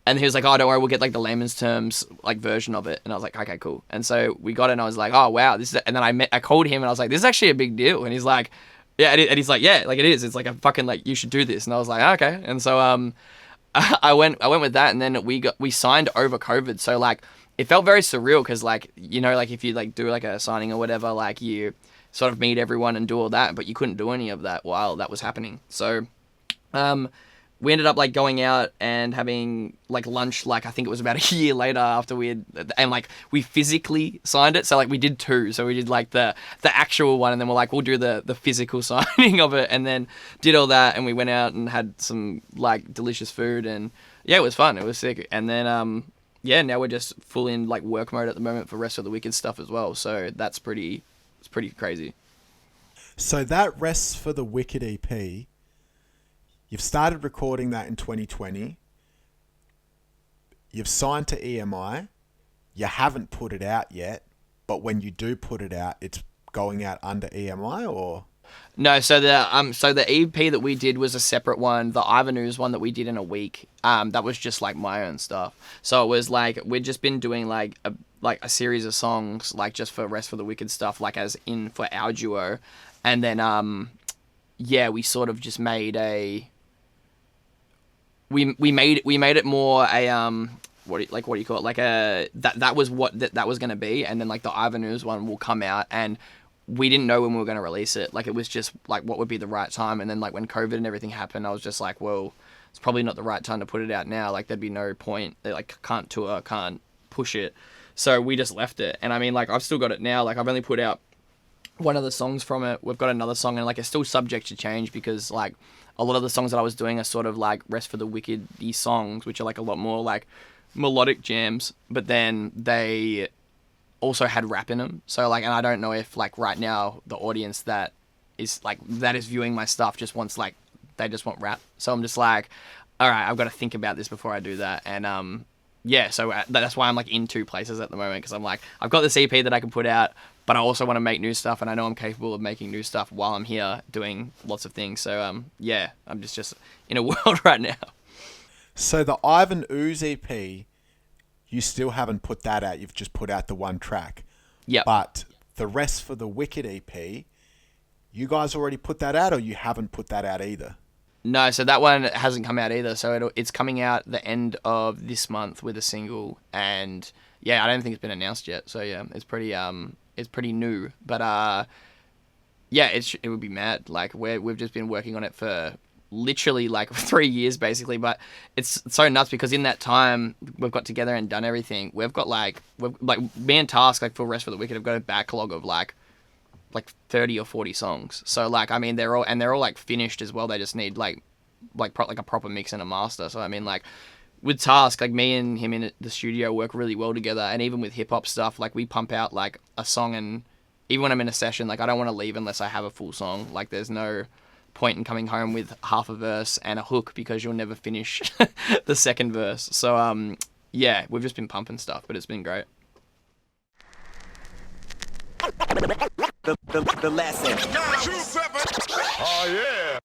And he was like, oh, don't worry, we'll get like the layman's terms like version of it. And I was like, okay, cool. And so we got it, and I was like, oh wow, this is. And then I called him, and I was like, this is actually a big deal. And he's like, yeah, and he's like, yeah, like it is. It's like a fucking like, you should do this. And I was like, okay. And so I went with that, and then we signed over COVID. So like it felt very surreal because like, you know, like if you like do like a signing or whatever, like you sort of meet everyone and do all that, but you couldn't do any of that while that was happening. So we ended up like going out and having like lunch, like I think it was about a year later after and like we physically signed it. So like we did two. So we did like the actual one, and then we're like, we'll do the physical signing of it, and then did all that, and we went out and had some like delicious food, and yeah, it was fun. It was sick. And then now we're just full in like work mode at the moment for Rest of the Wicked stuff as well. So it's pretty crazy. So that Rest for the Wicked EP, you've started recording that in 2020. You've signed to EMI. You haven't put it out yet, but when you do put it out, it's going out under EMI, or? No, so the EP that we did was a separate one. The Ivan Ooze one that we did in a week, that was just like my own stuff. So it was like we'd just been doing like a series of songs, like just for Rest for the Wicked stuff, like as in for our duo, and then we sort of just made a. We made it more a what do you call it, like a that was what that was going to be, and then like the Ivan Ooze one will come out, and we didn't know when we were going to release it. Like it was just like what would be the right time, and then like when COVID and everything happened, I was just like, well, it's probably not the right time to put it out now. Like there'd be no point. They like can't tour, can't push it, so we just left it. And I mean, like I've still got it now. Like I've only put out one of the songs from it. We've got another song, and like it's still subject to change because like a lot of the songs that I was doing are sort of like Rest for the Wicked-y songs, which are like a lot more like melodic jams, but then they also had rap in them. So like, and I don't know if like right now the audience that is viewing my stuff just wants like, they just want rap. So I'm just like, all right, I've got to think about this before I do that. And so that's why I'm like in two places at the moment, because I'm like, I've got this EP that I can put out, but I also want to make new stuff, and I know I'm capable of making new stuff while I'm here doing lots of things. So I'm just in a world right now. So the Ivan Ooze EP, you still haven't put that out. You've just put out the one track. Yeah. But the Rest for the Wicked EP, you guys already put that out, or you haven't put that out either? No, so that one hasn't come out either. So it's coming out the end of this month with a single, and I don't think it's been announced yet. So it's pretty new, but it would be mad. Like we've just been working on it for literally like 3 years basically, but it's so nuts because in that time we've got together and done everything. We've got me and Task, like for Rest for the Wicked, have got a backlog of like 30 or 40 songs. So like, I mean, they're all like finished as well. They just need like a proper mix and a master. So I mean, like with Task, like me and him in the studio work really well together, and even with hip hop stuff, like we pump out like a song, and even when I'm in a session, like I don't want to leave unless I have a full song. Like there's no point in coming home with half a verse and a hook because you'll never finish the second verse. So yeah, we've just been pumping stuff, but it's been great. The lesson. 927. Oh yeah.